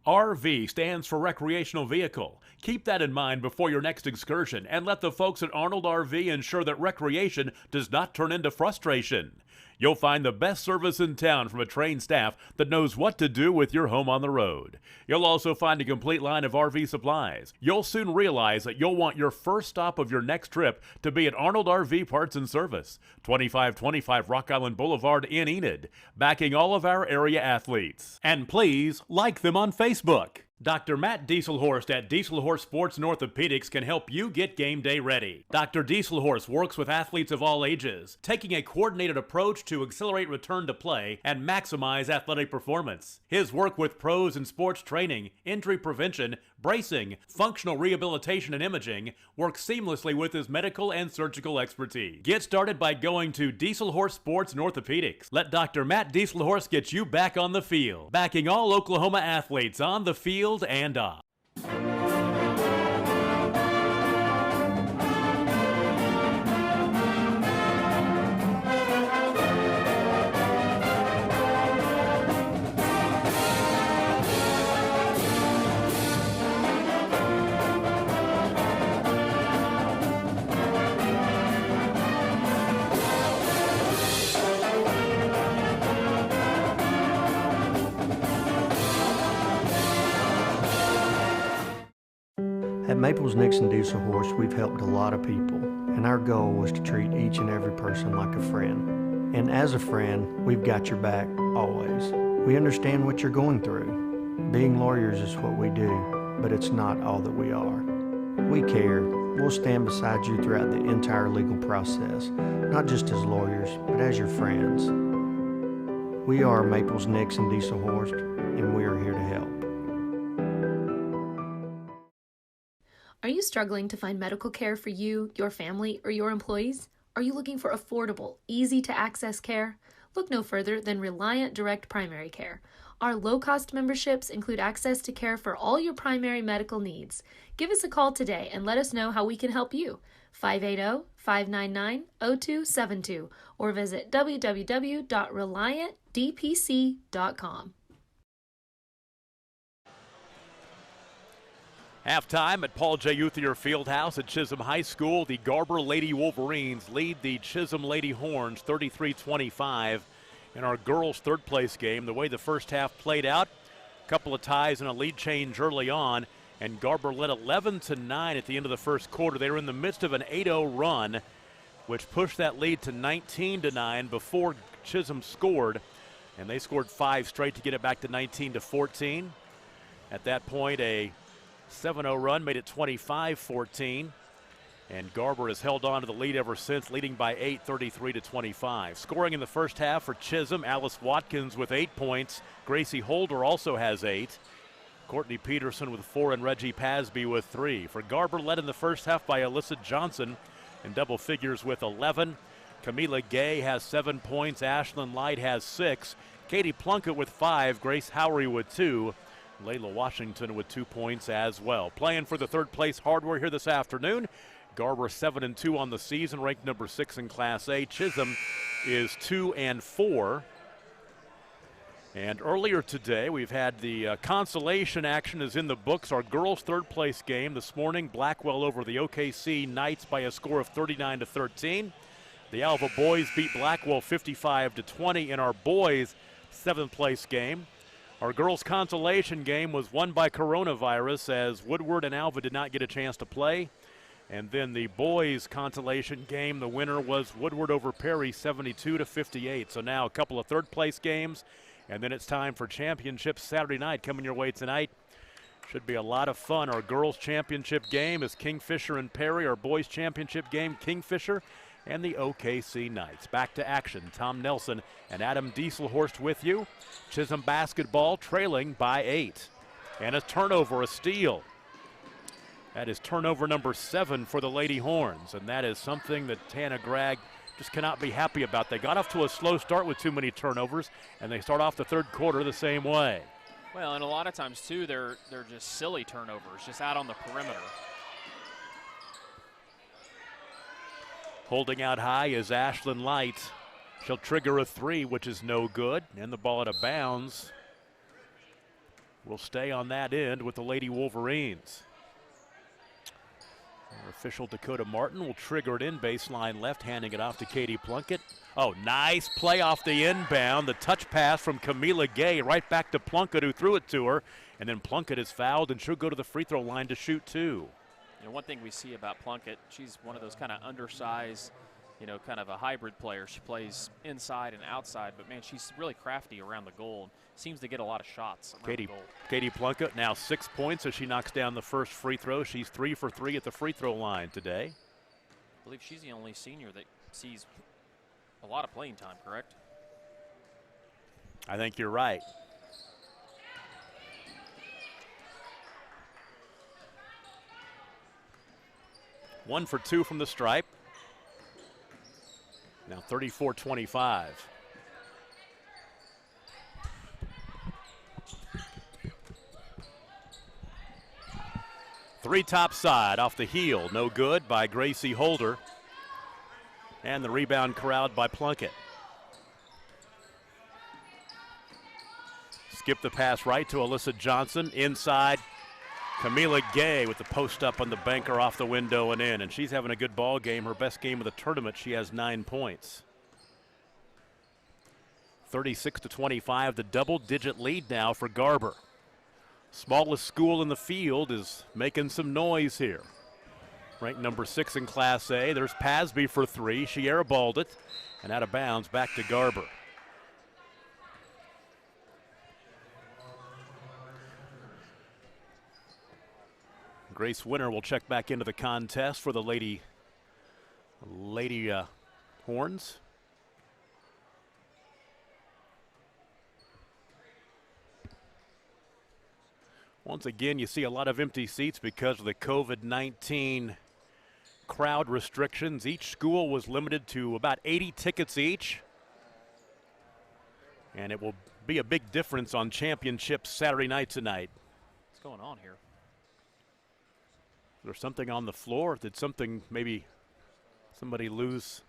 RV stands for recreational vehicle. Keep that in mind before your next excursion, and let the folks at Arnold RV ensure that recreation does not turn into frustration. You'll find the best service in town from a trained staff that knows what to do with your home on the road. You'll also find a complete line of RV supplies. You'll soon realize that you'll want your first stop of your next trip to be at Arnold RV Parts and Service, 2525 Rock Island Boulevard in Enid, backing all of our area athletes. And please like them on Facebook. Dr. Matt Dieselhorst at Dieselhorst Sports and Orthopedics can help you get game day ready. Dr. Dieselhorst works with athletes of all ages, taking a coordinated approach to accelerate return to play and maximize athletic performance. His work with pros in sports training, injury prevention, bracing, functional rehabilitation, and imaging works seamlessly with his medical and surgical expertise. Get started by going to Dieselhorst Sports and Orthopedics. Let Dr. Matt Dieselhorst get you back on the field, backing all Oklahoma athletes on the field and off. At Maples Nixon Dieselhorst, we've helped a lot of people, and our goal was to treat each and every person like a friend. And as a friend, we've got your back always. We understand what you're going through. Being lawyers is what we do, but it's not all that we are. We care. We'll stand beside you throughout the entire legal process, not just as lawyers, but as your friends. We are Maples Nixon Dieselhorst, and we are here to help. Are you struggling to find medical care for you, your family, or your employees? Are you looking for affordable, easy-to-access care? Look no further than Reliant Direct Primary Care. Our low-cost memberships include access to care for all your primary medical needs. Give us a call today and let us know how we can help you. 580-599-0272 or visit www.reliantdpc.com. Halftime at Paul J. Uthier Fieldhouse at Chisholm High School. The Garber Lady Wolverines lead the Chisholm Lady Horns 33-25 in our girls' third-place game. The way the first half played out, a couple of ties and a lead change early on, and Garber led 11-9 at the end of the first quarter. They were in the midst of an 8-0 run, which pushed that lead to 19-9 before Chisholm scored, and they scored 5 straight to get it back to 19-14. At that point, a 7-0 run made it 25-14, and Garber has held on to the lead ever since, leading by 8, 33-25. Scoring in the first half for Chisholm, Alice Watkins with 8 points. Gracie Holder also has 8. Courtney Peterson with 4 and Reggie Pasby with 3. For Garber, led in the first half by Alyssa Johnson in double figures with 11. Camila Gay has 7 points. Ashlyn Light has 6. Katie Plunkett with 5. Grace Howery with 2. Layla Washington with 2 points as well. Playing for the third place hardware here this afternoon. Garber 7-2 on the season, ranked number 6 in Class A. Chisholm is 2-4. And earlier today, we've had the consolation action is in the books. Our girls' third place game this morning, Blackwell over the OKC Knights by a score of 39-13. The Alva boys beat Blackwell 55-20 in our boys' seventh place game. Our girls' consolation game was won by coronavirus as Woodward and Alva did not get a chance to play. And then the boys' consolation game, the winner was Woodward over Perry 72-58. So now a couple of third-place games, and then it's time for championship Saturday night coming your way tonight. Should be a lot of fun. Our girls' championship game is Kingfisher and Perry. Our boys' championship game, Kingfisher and the OKC Knights. Back to action. Tom Nelson and Adam Dieselhorst with you. Chisholm basketball trailing by 8. And a turnover, a steal. That is turnover number 7 for the Lady Horns, and that is something that Tana Gregg just cannot be happy about. They got off to a slow start with too many turnovers, and they start off the third quarter the same way. Well, and a lot of times, too, they're just silly turnovers, just out on the perimeter. Holding out high is Ashlyn Light. She'll trigger a 3, which is no good, and the ball out of bounds will stay on that end with the Lady Wolverines. Our official Dakota Martin will trigger it in baseline left, handing it off to Katie Plunkett. Oh, nice play off the inbound. The touch pass from Camila Gay right back to Plunkett, who threw it to her. And then Plunkett is fouled, and she'll go to the free throw line to shoot 2. You know, one thing we see about Plunkett, she's one of those kind of undersized, you know, kind of a hybrid player. She plays inside and outside, but, man, she's really crafty around the goal. Seems to get a lot of shots around the goal. Katie Plunkett now 6 points as she knocks down the first free throw. She's 3 for 3 at the free throw line today. I believe she's the only senior that sees a lot of playing time, correct? I think you're right. One for 2 from the stripe. Now 34-25. Three top side off the heel, no good by Gracie Holder. And the rebound corralled by Plunkett. Skip the pass right to Alyssa Johnson. Inside, Camila Gay with the post up on the banker off the window and in. And she's having a good ball game, her best game of the tournament. She has 9 points. 36-25, the double-digit lead now for Garber. Smallest school in the field is making some noise here. Ranked number 6 in Class A. There's Pasby for 3. She airballed it and out of bounds back to Garber. Grace Winter will check back into the contest for the Lady Horns. Once again, you see a lot of empty seats because of the COVID-19 crowd restrictions. Each school was limited to about 80 tickets each. And it will be a big difference on championship Saturday night tonight. What's going on here? Is there something on the floor? Did maybe somebody lose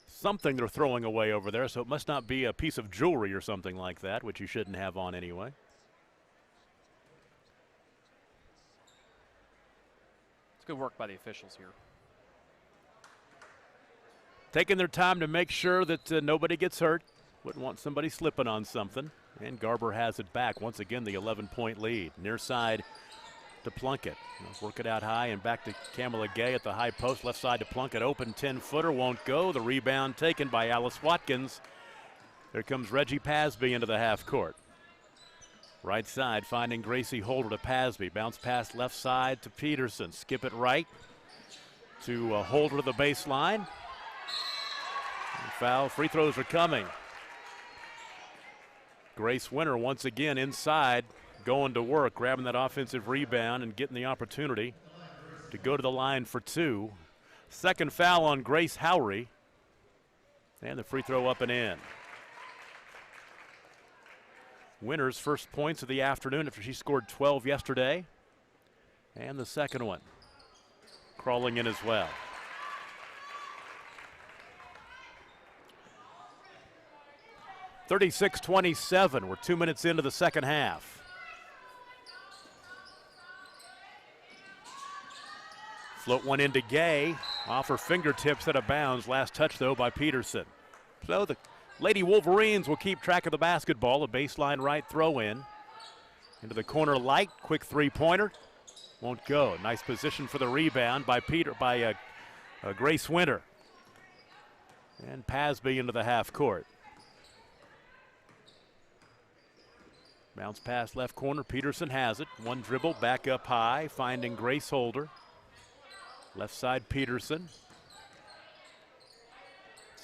something they're throwing away over there? So it must not be a piece of jewelry or something like that, which you shouldn't have on anyway. Good work by the officials here. Taking their time to make sure that nobody gets hurt. Wouldn't want somebody slipping on something. And Garber has it back. Once again, the 11-point lead. Near side to Plunkett. Work it out high and back to Camila Gay at the high post. Left side to Plunkett. Open 10-footer. Won't go. The rebound taken by Alice Watkins. There comes Reggie Pasby into the half court. Right side finding Gracie Holder to Pasby. Bounce pass left side to Peterson. Skip it right to Holder to the baseline. Foul. Free throws are coming. Grace Winter once again inside, going to work, grabbing that offensive rebound and getting the opportunity to go to the line for 2. Second foul on Grace Howry. And the free throw up and in. Winter's first points of the afternoon after she scored 12 yesterday. And the second one crawling in as well. (36-27). We're 2 minutes into the second half. Float one into Gay. Off her fingertips out of bounds. Last touch, though, by Peterson. So the Lady Wolverines will keep track of the basketball. A baseline right throw in. Into the corner Light. Quick three-pointer. Won't go. Nice position for the rebound by Grace Winter. And Pasby into the half court. Bounce pass left corner. Peterson has it. One dribble back up high. Finding Grace Holder. Left side Peterson.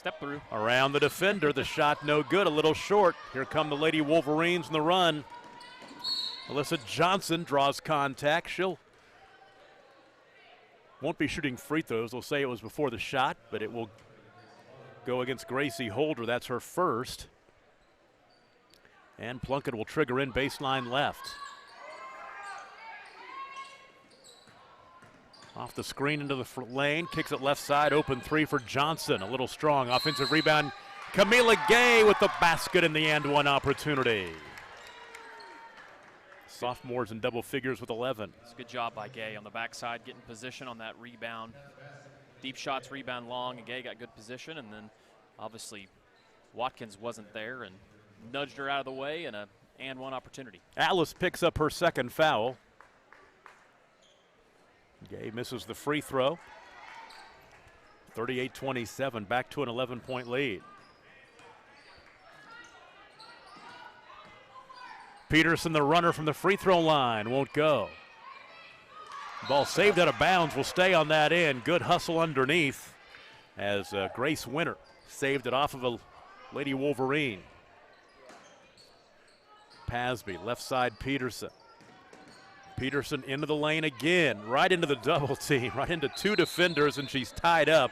Step through. Around the defender, the shot no good, a little short. Here come the Lady Wolverines in the run. Alyssa Johnson draws contact. She'll won't be shooting free throws. They'll say it was before the shot, but it will go against Gracie Holder. That's her first. And Plunkett will trigger in baseline left. Off the screen into the lane, kicks it left side, open three for Johnson. A little strong offensive rebound. Camila Gay with the basket in the and one opportunity. Sophomores in double figures with 11. It's a good job by Gay on the backside, getting position on that rebound. Deep shots, rebound long, and Gay got good position, and then obviously Watkins wasn't there and nudged her out of the way, and a and one opportunity. Alice picks up her second foul. Gay misses the free throw. 38-27, back to an 11-point lead. Peterson, the runner from the free throw line, won't go. Ball saved out of bounds, will stay on that end. Good hustle underneath as Grace Winter saved it off of a Lady Wolverine. Pasby, left side Peterson. Peterson into the lane again, right into the double team, right into two defenders, and she's tied up.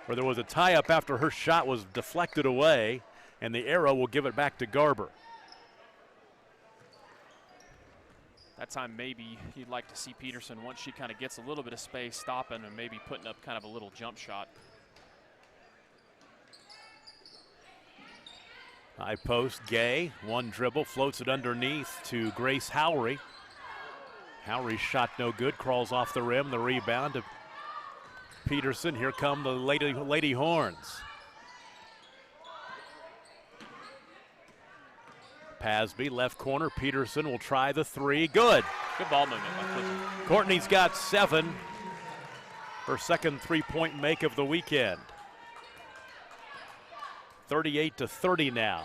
Or there was a tie-up after her shot was deflected away, and the arrow will give it back to Garber. That time maybe you'd like to see Peterson, once she kind of gets a little bit of space, stopping and maybe putting up kind of a little jump shot. High post, Gay, one dribble, floats it underneath to Grace Howry. Howry's shot no good, crawls off the rim, the rebound to Peterson. Here come the Lady Horns. Pasby, left corner, Peterson will try the three, good. Good ball movement by Clifton. Courtney's got 7, her second three-point make of the weekend. 38-30 now.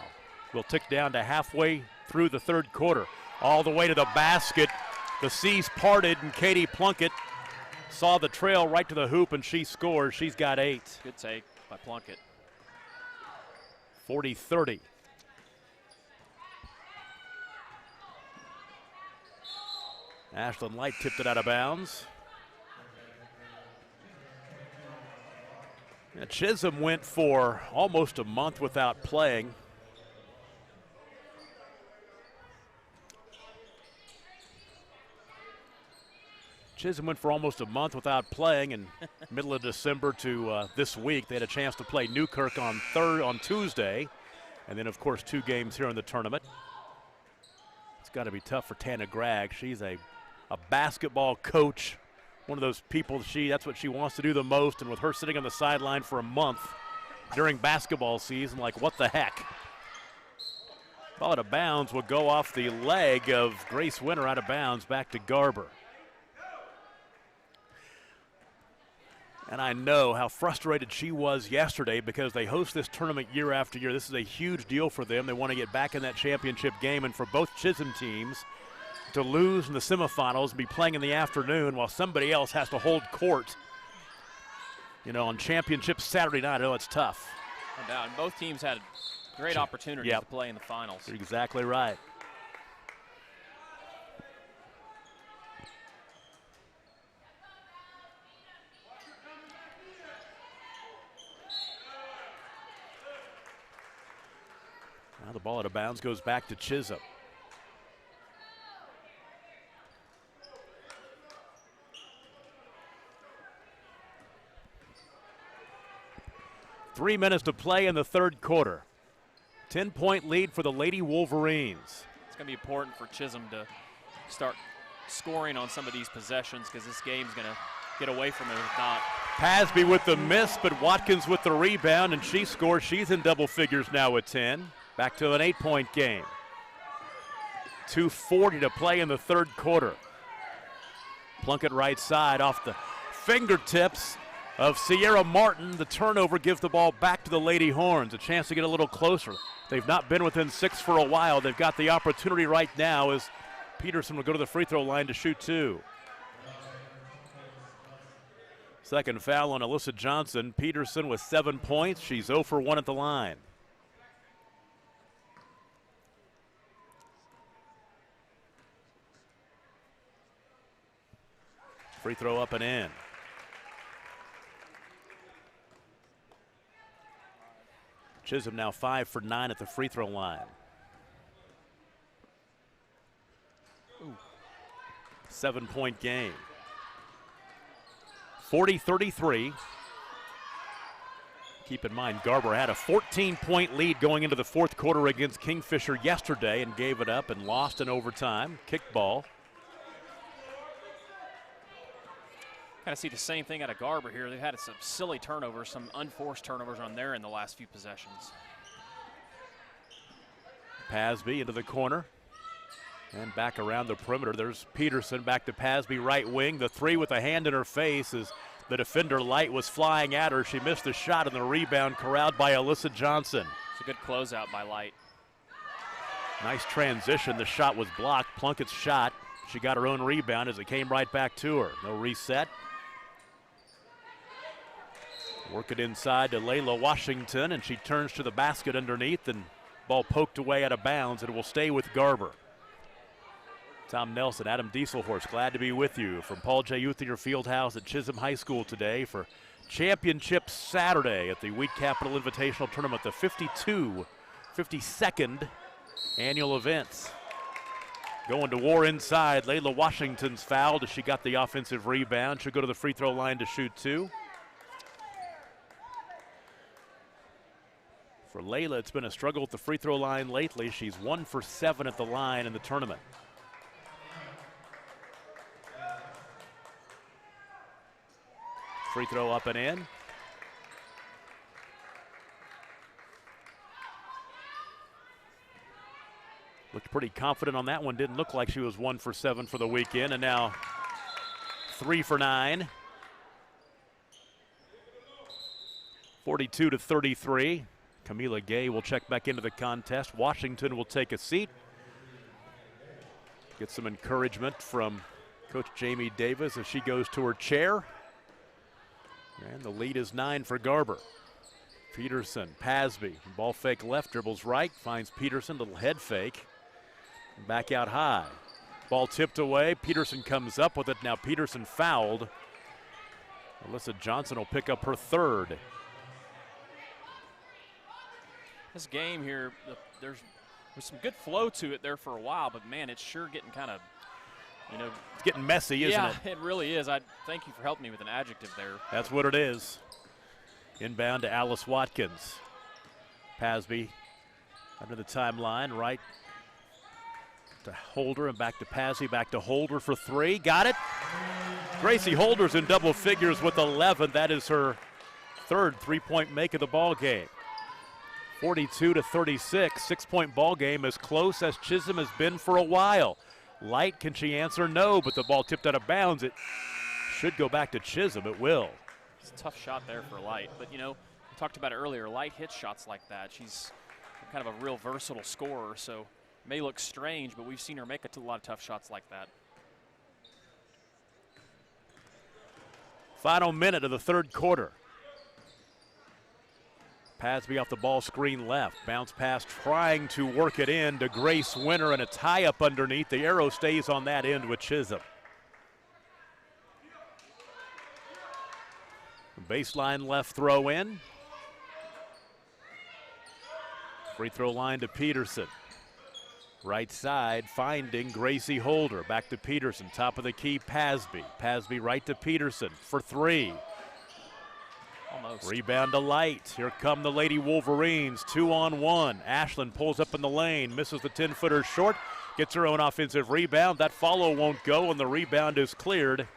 We'll tick down to halfway through the third quarter. All the way to the basket. The seas parted, and Katie Plunkett saw the trail right to the hoop, and she scores. She's got 8. Good take by Plunkett. 40-30. Ashlyn Light tipped it out of bounds. Yeah, Chisholm went for almost a month without playing. Chisholm went for almost a month without playing, and middle of December to this week, they had a chance to play Newkirk on Tuesday, and then of course 2 games here in the tournament. It's got to be tough for Tana Gregg. She's a basketball coach, one of those people, that's what she wants to do the most, and with her sitting on the sideline for a month during basketball season, like what the heck? Ball out of bounds will go off the leg of Grace Winter, out of bounds, back to Garber. And I know how frustrated she was yesterday because they host this tournament year after year. This is a huge deal for them. They want to get back in that championship game, and for both Chisholm teams to lose in the semifinals and be playing in the afternoon while somebody else has to hold court, on championship Saturday night. I know it's tough. No doubt. And both teams had great opportunities to play in the finals. You're exactly right. Now the ball out of bounds goes back to Chisholm. Three minutes to play in the third quarter. 10-point lead for the Lady Wolverines. It's going to be important for Chisholm to start scoring on some of these possessions because this game's going to get away from it if not. Pasby with the miss, but Watkins with the rebound, and she scores. She's in double figures now with 10. Back to an 8-point game. 2:40 to play in the third quarter. Plunkett right side off the fingertips of Sierra Martin. The turnover gives the ball back to the Lady Horns. A chance to get a little closer. They've not been within 6 for a while. They've got the opportunity right now as Peterson will go to the free throw line to shoot 2. Second foul on Alyssa Johnson. Peterson with 7 points. She's 0 for 1 at the line. Free throw up and in. Chisholm now 5 for 9 at the free throw line. 7-point game. 40-33. Keep in mind, Garber had a 14-point lead going into the fourth quarter against Kingfisher yesterday and gave it up and lost in overtime. Kickball. Kind of see the same thing out of Garber here. They've had some silly turnovers, some unforced turnovers on there in the last few possessions. Pasby into the corner and back around the perimeter. There's Peterson back to Pasby, right wing. The three with a hand in her face as the defender Light was flying at her. She missed the shot and the rebound corralled by Alyssa Johnson. It's a good closeout by Light. Nice transition. The shot was blocked. Plunkett's shot. She got her own rebound as it came right back to her. No reset. Work it inside to Layla Washington, and she turns to the basket underneath, and ball poked away out of bounds, and it will stay with Garber. Tom Nelson, Adam Dieselhorst, glad to be with you from Paul J. Uthier Fieldhouse at Chisholm High School today for Championship Saturday at the Wheat Capital Invitational Tournament, the 52nd annual events. Going to war inside. Layla Washington's fouled as she got the offensive rebound. She'll go to the free throw line to shoot two. For Layla, it's been a struggle with the free throw line lately. She's 1 for 7 at the line in the tournament. Free throw up and in. Looked pretty confident on that one. Didn't look like she was 1 for 7 for the weekend. And now 3 for 9. 42-33. Camila Gay will check back into the contest. Washington will take a seat. Get some encouragement from Coach Jamie Davis as she goes to her chair. And the lead is 9 for Garber. Peterson, Pasby, ball fake left, dribbles right, finds Peterson, little head fake. Back out high. Ball tipped away. Peterson comes up with it. Now Peterson fouled. Alyssa Johnson will pick up her third. This game here, there's some good flow to it there for a while, but man, it's sure getting kind of, it's getting messy, isn't it? Yeah, it really is. I thank you for helping me with an adjective there. That's what it is. Inbound to Alice Watkins. Pasby under the timeline, right to Holder and back to Pasby, back to Holder for three. Got it. Gracie Holder's in double figures with 11. That is her third three-point make of the ball game. 42-36, 6-point ball game, as close as Chisholm has been for a while. Light, can she answer? No, but the ball tipped out of bounds. It should go back to Chisholm. It will. It's a tough shot there for Light, but we talked about it earlier. Light hits shots like that. She's kind of a real versatile scorer, so it may look strange, but we've seen her make a lot of tough shots like that. Final minute of the third quarter. Pasby off the ball screen left. Bounce pass trying to work it in to Grace Winter, and a tie up underneath. The arrow stays on that end with Chisholm. Baseline left throw in. Free throw line to Peterson. Right side finding Gracie Holder. Back to Peterson. Top of the key, Pasby. Pasby right to Peterson for three. Almost. Rebound to Light. Here come the Lady Wolverines. 2-on-1. Ashland pulls up in the lane. Misses the 10-footer short. Gets her own offensive rebound. That follow won't go, and the rebound is cleared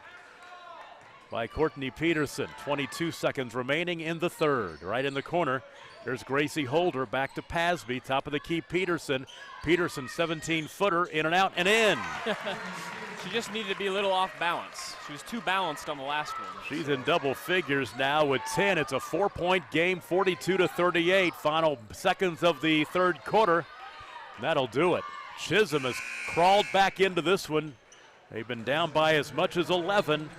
by Courtney Peterson. 22 seconds remaining in the third. Right in the corner, there's Gracie Holder. Back to Pasby. Top of the key, Peterson. Peterson, 17-footer, in and out and in. She just needed to be a little off balance. She was too balanced on the last one. She's in double figures now with 10. It's a 4-point game, 42-38. Final seconds of the third quarter. That'll do it. Chisholm has crawled back into this one. They've been down by as much as 11.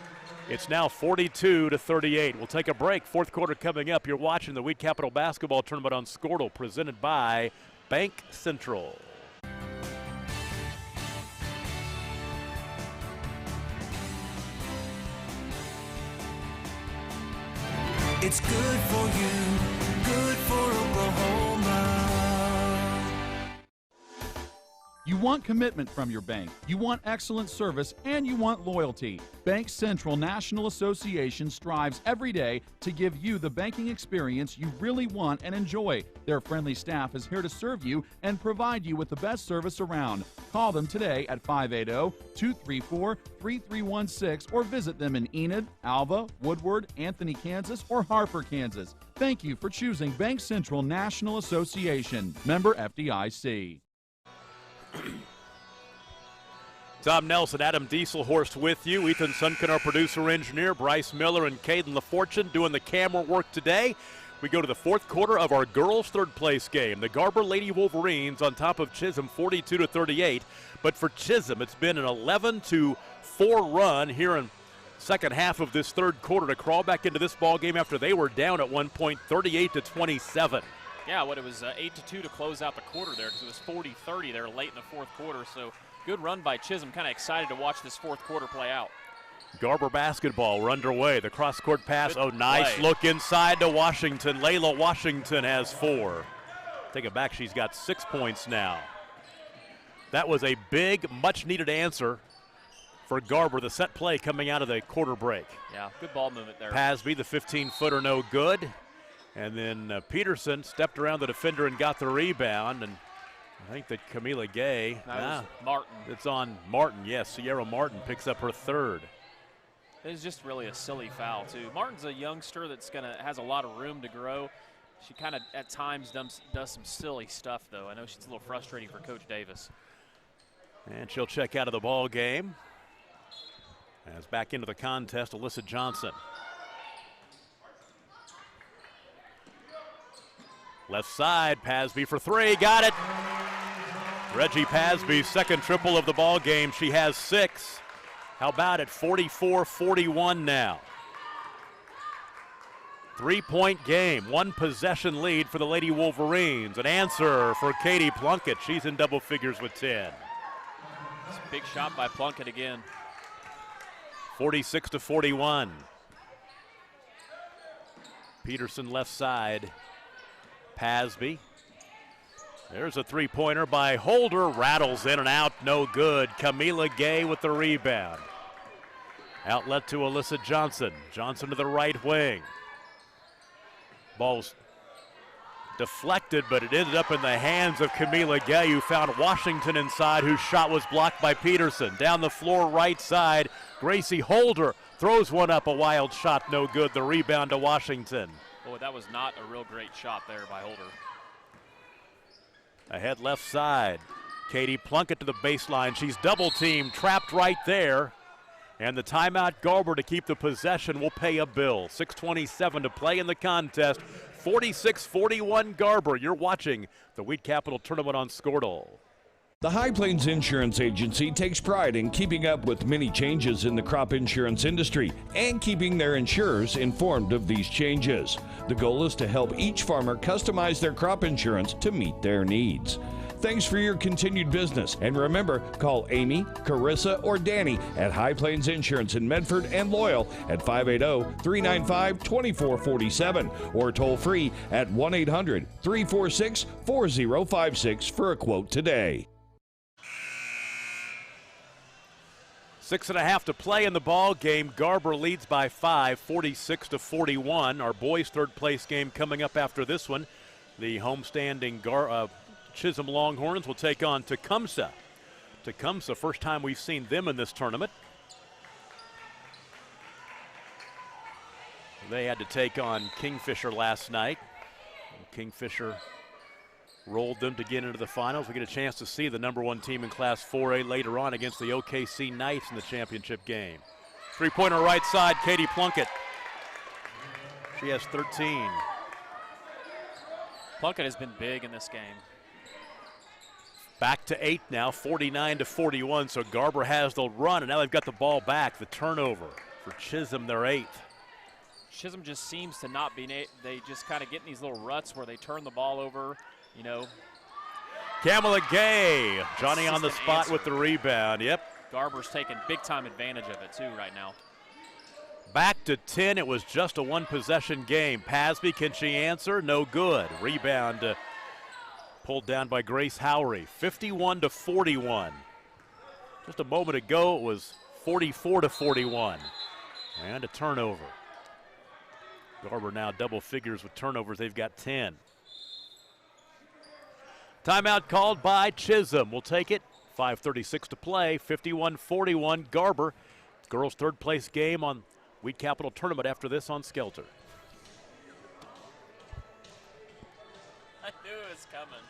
It's now 42-38. We'll take a break. Fourth quarter coming up. You're watching the Weed Capital Basketball Tournament on Squirtle, presented by Bank Central. It's good for you, good for Oklahoma. You want commitment from your bank, you want excellent service, and you want loyalty. Bank Central National Association strives every day to give you the banking experience you really want and enjoy. Their friendly staff is here to serve you and provide you with the best service around. Call them today at 580-234-3316 or visit them in Enid, Alva, Woodward, Anthony, Kansas, or Harper, Kansas. Thank you for choosing Bank Central National Association. Member FDIC. Tom Nelson, Adam Dieselhorst with you. Ethan Sunken, our producer-engineer. Bryce Miller and Caden LaFortune doing the camera work today. We go to the fourth quarter of our girls' third-place game. The Garber Lady Wolverines on top of Chisholm, 42-38. But for Chisholm, it's been an 11-4 run here in second half of this third quarter to crawl back into this ball game after they were down at one point, 38-27. Yeah, it was 8-2 to close out the quarter there, because it was 40-30 there late in the fourth quarter. So good run by Chisholm. Kind of excited to watch this fourth quarter play out. Garber basketball, we're underway. The cross-court pass, nice play. Look inside to Washington. Layla Washington has 4. Take it back, she's got 6 points now. That was a big, much-needed answer for Garber, the set play coming out of the quarter break. Yeah, good ball movement there. Pasby, the 15-footer, no good. And then Peterson stepped around the defender and got the rebound. And I think that Camila Gay. Martin. It's on Martin, yes. Sierra Martin picks up her third. It was just really a silly foul, too. Martin's a youngster that's has a lot of room to grow. She kind of, at times, does some silly stuff, though. I know she's a little frustrating for Coach Davis. And she'll check out of the ball game. As back into the contest, Alyssa Johnson. Left side, Pasby for 3, got it. Reggie Pasby's second triple of the ball game. She has 6. How about it? 44-41 now. 3-point game, 1 possession lead for the Lady Wolverines. An answer for Katie Plunkett. She's in double figures with 10. It's a big shot by Plunkett again. 46-41. Peterson left side. Pasby. There's a three-pointer by Holder. Rattles in and out, no good. Camila Gay with the rebound. Outlet to Alyssa Johnson. Johnson to the right wing. Ball's deflected, but it ended up in the hands of Camila Gay, who found Washington inside, whose shot was blocked by Peterson. Down the floor, right side, Gracie Holder throws one up, a wild shot, no good. The rebound to Washington. Boy, that was not a real great shot there by Holder. Ahead left side. Katie Plunkett to the baseline. She's double teamed, trapped right there. And the timeout, Garber, to keep the possession, will pay a bill. 6:27 to play in the contest. 46-41 Garber. You're watching the Weed Capital Tournament on Squirtle. The High Plains Insurance Agency takes pride in keeping up with many changes in the crop insurance industry and keeping their insurers informed of these changes. The goal is to help each farmer customize their crop insurance to meet their needs. Thanks for your continued business. And remember, call Amy, Carissa, or Danny at High Plains Insurance in Medford and Loyal at 580-395-2447 or toll free at 1-800-346-4056 for a quote today. 6.5 to play in the ball game. Garber leads by 5, 46-41. Our boys' third place game coming up after this one. The homestanding Chisholm Longhorns will take on Tecumseh. Tecumseh, first time we've seen them in this tournament. They had to take on Kingfisher last night. Kingfisher rolled them to get into the finals. We get a chance to see the number 1 team in Class 4A later on against the OKC Knights in the championship game. Three-pointer right side, Katie Plunkett. She has 13. Plunkett has been big in this game. Back to 8 now, 49-41, so Garber has the run, and now they've got the ball back. The turnover For Chisholm, their 8th. Chisholm just seems to not be, they just kind of get in these little ruts where they turn the ball over, you know. Kamala Gay, Johnny on the spot answer with the rebound. Yep. Garber's taking big time advantage of it too right now. Back to 10. It was just a one-possession game. Pasby, can she answer? No good. Rebound pulled down by Grace Howry. 51-41. Just a moment ago, it was 44-41. And a turnover. Garber now double figures with turnovers. They've got 10. Timeout called by Chisholm. We'll take it. 5:36 to play. 51-41 Garber. Girls' third place game on Wheat Capital Tournament after this on Skelter. I knew it was coming.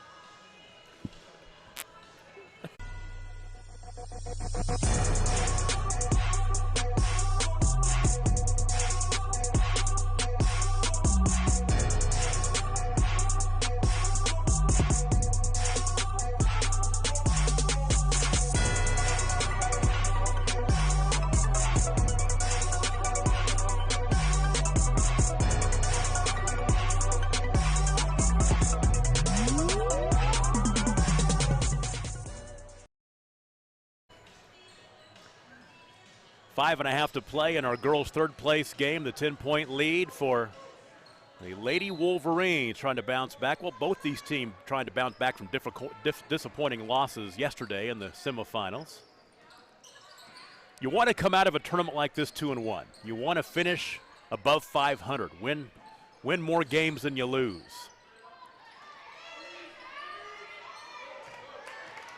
Five and a half to play in our girls' third place game. The 10-point lead for the Lady Wolverines trying to bounce back. Well, both these teams trying to bounce back from disappointing losses yesterday in the semifinals. You want to come out of a tournament like this 2-1. You want to finish above 500. Win more games than you lose.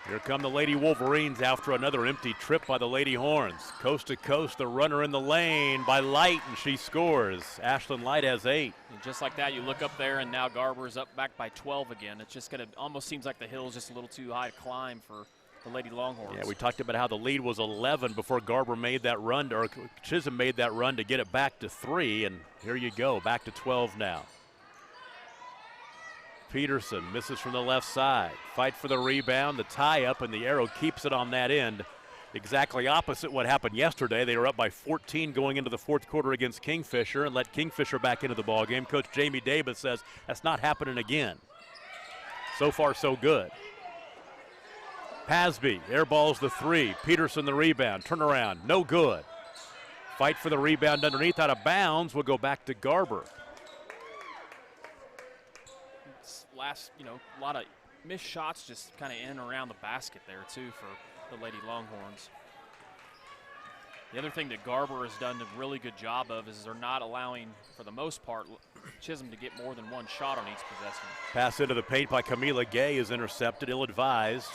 Here come the Lady Wolverines after another empty trip by the Lady Horns. Coast to coast, the runner in the lane by Light, and she scores. Ashlyn Light has 8. And just like that, you look up there, and now Garber's up back by 12 again. It's just going to almost seems like the hill's just a little too high to climb for the Lady Longhorns. Yeah, we talked about how the lead was 11 before Garber made that run, or Chisholm made that run to get it back to 3, and here you go, back to 12 now. Peterson misses from the left side. Fight for the rebound, the tie-up, and the arrow keeps it on that end. Exactly opposite what happened yesterday. They were up by 14 going into the fourth quarter against Kingfisher and let Kingfisher back into the ballgame. Coach Jamie Davis says that's not happening again. So far, so good. Pasby airballs the 3. Peterson the rebound. Turnaround, no good. Fight for the rebound underneath, out of bounds. Will go back to Garber. Last, a lot of missed shots just kind of in and around the basket there too for the Lady Longhorns. The other thing that Garber has done a really good job of is they're not allowing, for the most part, Chisholm to get more than one shot on each possession. Pass into the paint by Camila Gay is intercepted, ill-advised.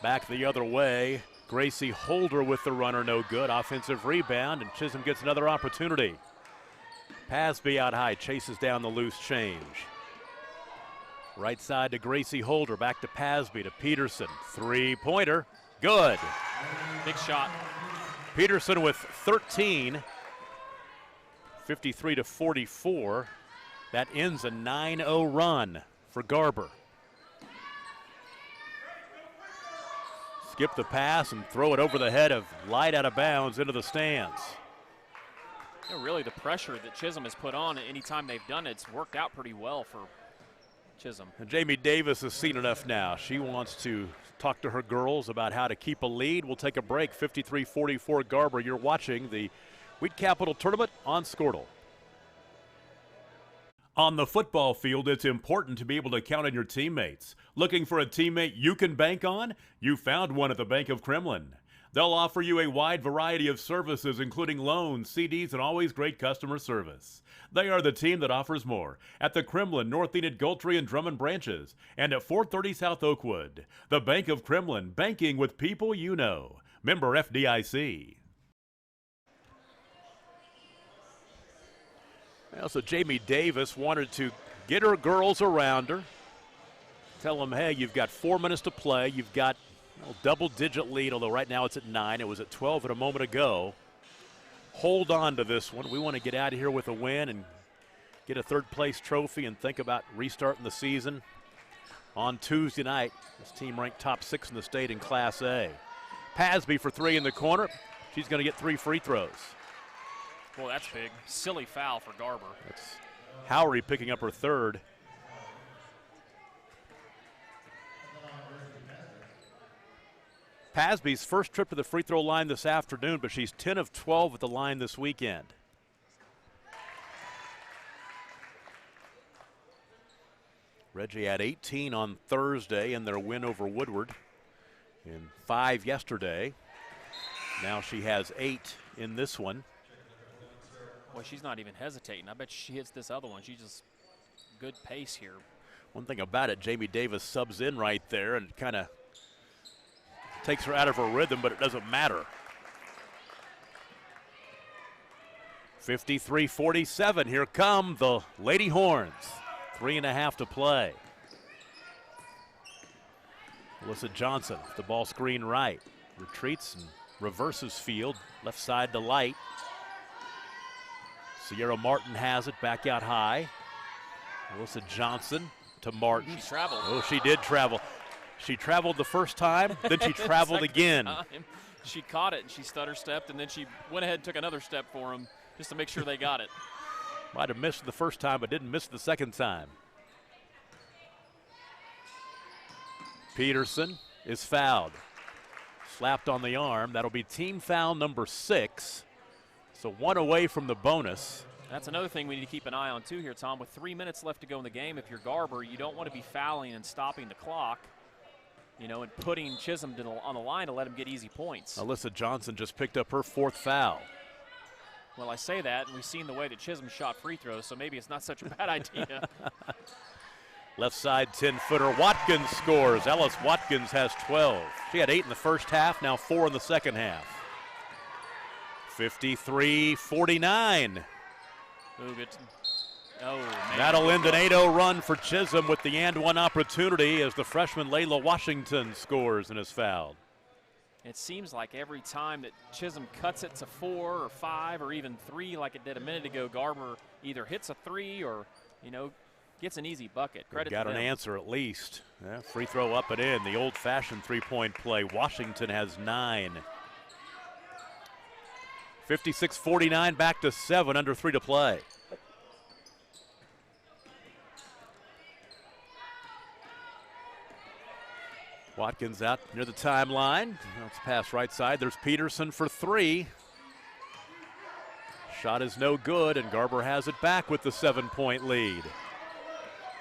Back the other way, Gracie Holder with the runner, no good. Offensive rebound, and Chisholm gets another opportunity. Pasby out high, chases down the loose change. Right side to Gracie Holder, back to Pasby, to Peterson. 3-pointer, good. Big shot. Peterson with 13, 53-44. That ends a 9-0 run for Garber. Skip the pass and throw it over the head of Light out of bounds into the stands. Really the pressure that Chisholm has put on anytime they've done it, it's worked out pretty well for Chisholm. And Jamie Davis has seen enough now. She wants to talk to her girls about how to keep a lead. We'll take a break. 53-44 Garber. You're watching the Wheat Capital Tournament on Squirtle. On the football field, it's important to be able to count on your teammates. Looking for a teammate you can bank on? You found one at the Bank of Kremlin. They'll offer you a wide variety of services, including loans, CDs, and always great customer service. They are the team that offers more at the Kremlin, North Enid, Gultry, and Drummond branches, and at 430 South Oakwood. The Bank of Kremlin, banking with people you know. Member FDIC. Well, so Jamie Davis wanted to get her girls around her, tell them, hey, you've got 4 minutes to play. You've got a double-digit lead, although right now it's at 9. It was at 12 a moment ago. Hold on to this one. We want to get out of here with a win and get a third-place trophy and think about restarting the season on Tuesday night. This team ranked top 6 in the state in Class A. Pasby for 3 in the corner. She's going to get 3 free throws. Boy, that's big. Silly foul for Garber. That's Howry picking up her third. Pasby's first trip to the free throw line this afternoon, but she's 10 of 12 at the line this weekend. Reggie had 18 on Thursday in their win over Woodward, and 5 yesterday. Now she has 8 in this one. Boy, she's not even hesitating. I bet she hits this other one. She's just good pace here. One thing about it, Jamie Davis subs in right there and kind of takes her out of her rhythm, but it doesn't matter. 53-47. Here come the Lady Horns. 3.5 to play. Alyssa Johnson, the ball screen right. Retreats and reverses field. Left side to Light. Sierra Martin has it back out high. Alyssa Johnson to Martin. She traveled. Oh, she did travel. She traveled the first time, then she traveled again. Time. She caught it and she stutter stepped, and then she went ahead and took another step for him just to make sure they got it. Might have missed the first time, but didn't miss the second time. Peterson is fouled. Slapped on the arm. That'll be team foul number 6. So 1 away from the bonus. That's another thing we need to keep an eye on too here, Tom. With 3 minutes left to go in the game, if you're Garber, you don't want to be fouling and stopping the clock, you know, and putting Chisholm on the line to let him get easy points. Alyssa Johnson just picked up her 4th foul. Well, I say that, and we've seen the way that Chisholm shot free throws, so maybe it's not such a bad idea. Left side 10-footer. Watkins scores. Ellis Watkins has 12. She had 8 in the first half, now 4 in the second half. 53-49. Oh, man. That'll end an 8-0 run for Chisholm with the and one opportunity as the freshman Layla Washington scores and is fouled. It seems like every time that Chisholm cuts it to 4 or 5 or even 3 like it did a minute ago, Garber either hits a 3 or, you know, gets an easy bucket. Credit got to an them. answer at least. Yeah, free throw up and in. The old-fashioned three-point play. Washington has 9. 56-49, back to 7, under 3 to play. Watkins out near the timeline. Let's pass right side. There's Peterson for 3. Shot is no good, and Garber has it back with the 7-point lead.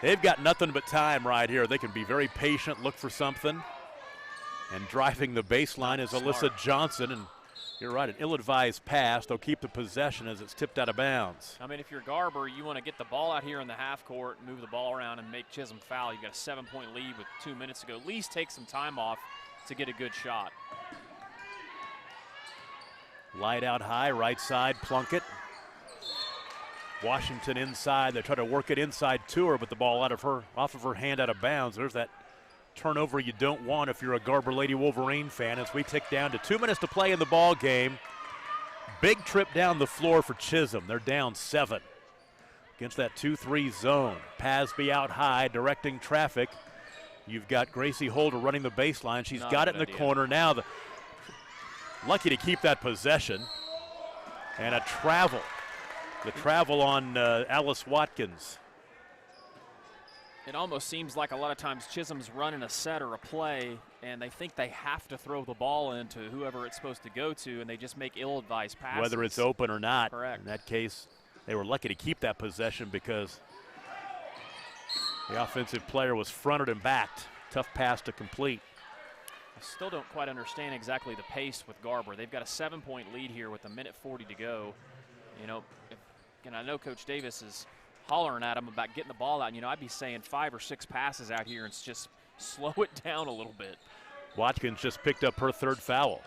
They've got nothing but time right here. They can be very patient, look for something. And driving the baseline is Alyssa Johnson. And you're right, an ill-advised pass. They'll keep the possession as it's tipped out of bounds. I mean, if you're Garber, you want to get the ball out here in the half court, move the ball around, and make Chisholm foul. You've got a 7-point lead with 2 minutes to go. At least take some time off to get a good shot. Light out high, right side, Plunkett. Washington inside. They try to work it inside to her, but the ball off of her hand out of bounds. There's that turnover you don't want if you're a Garber Lady Wolverine fan as we tick down to 2 minutes to play in the ball game. Big trip down the floor for Chisholm. They're down 7 against that 2-3 zone. Pasby out high, directing traffic. You've got Gracie Holder running the baseline. She's got it in the corner now. Lucky to keep that possession. And a travel. The travel on Alice Watkins. It almost seems like a lot of times Chisholm's running a set or a play, and they think they have to throw the ball into whoever it's supposed to go to, and they just make ill-advised passes. Whether it's open or not. Correct. In that case, they were lucky to keep that possession because the offensive player was fronted and backed. Tough pass to complete. I still don't quite understand exactly the pace with Garber. They've got a 7-point lead here with 1:40 to go. You know, and I know Coach Davis is hollering at him about getting the ball out. You know, I'd be saying 5 or 6 passes out here and just slow it down a little bit. Watkins just picked up her 3rd foul.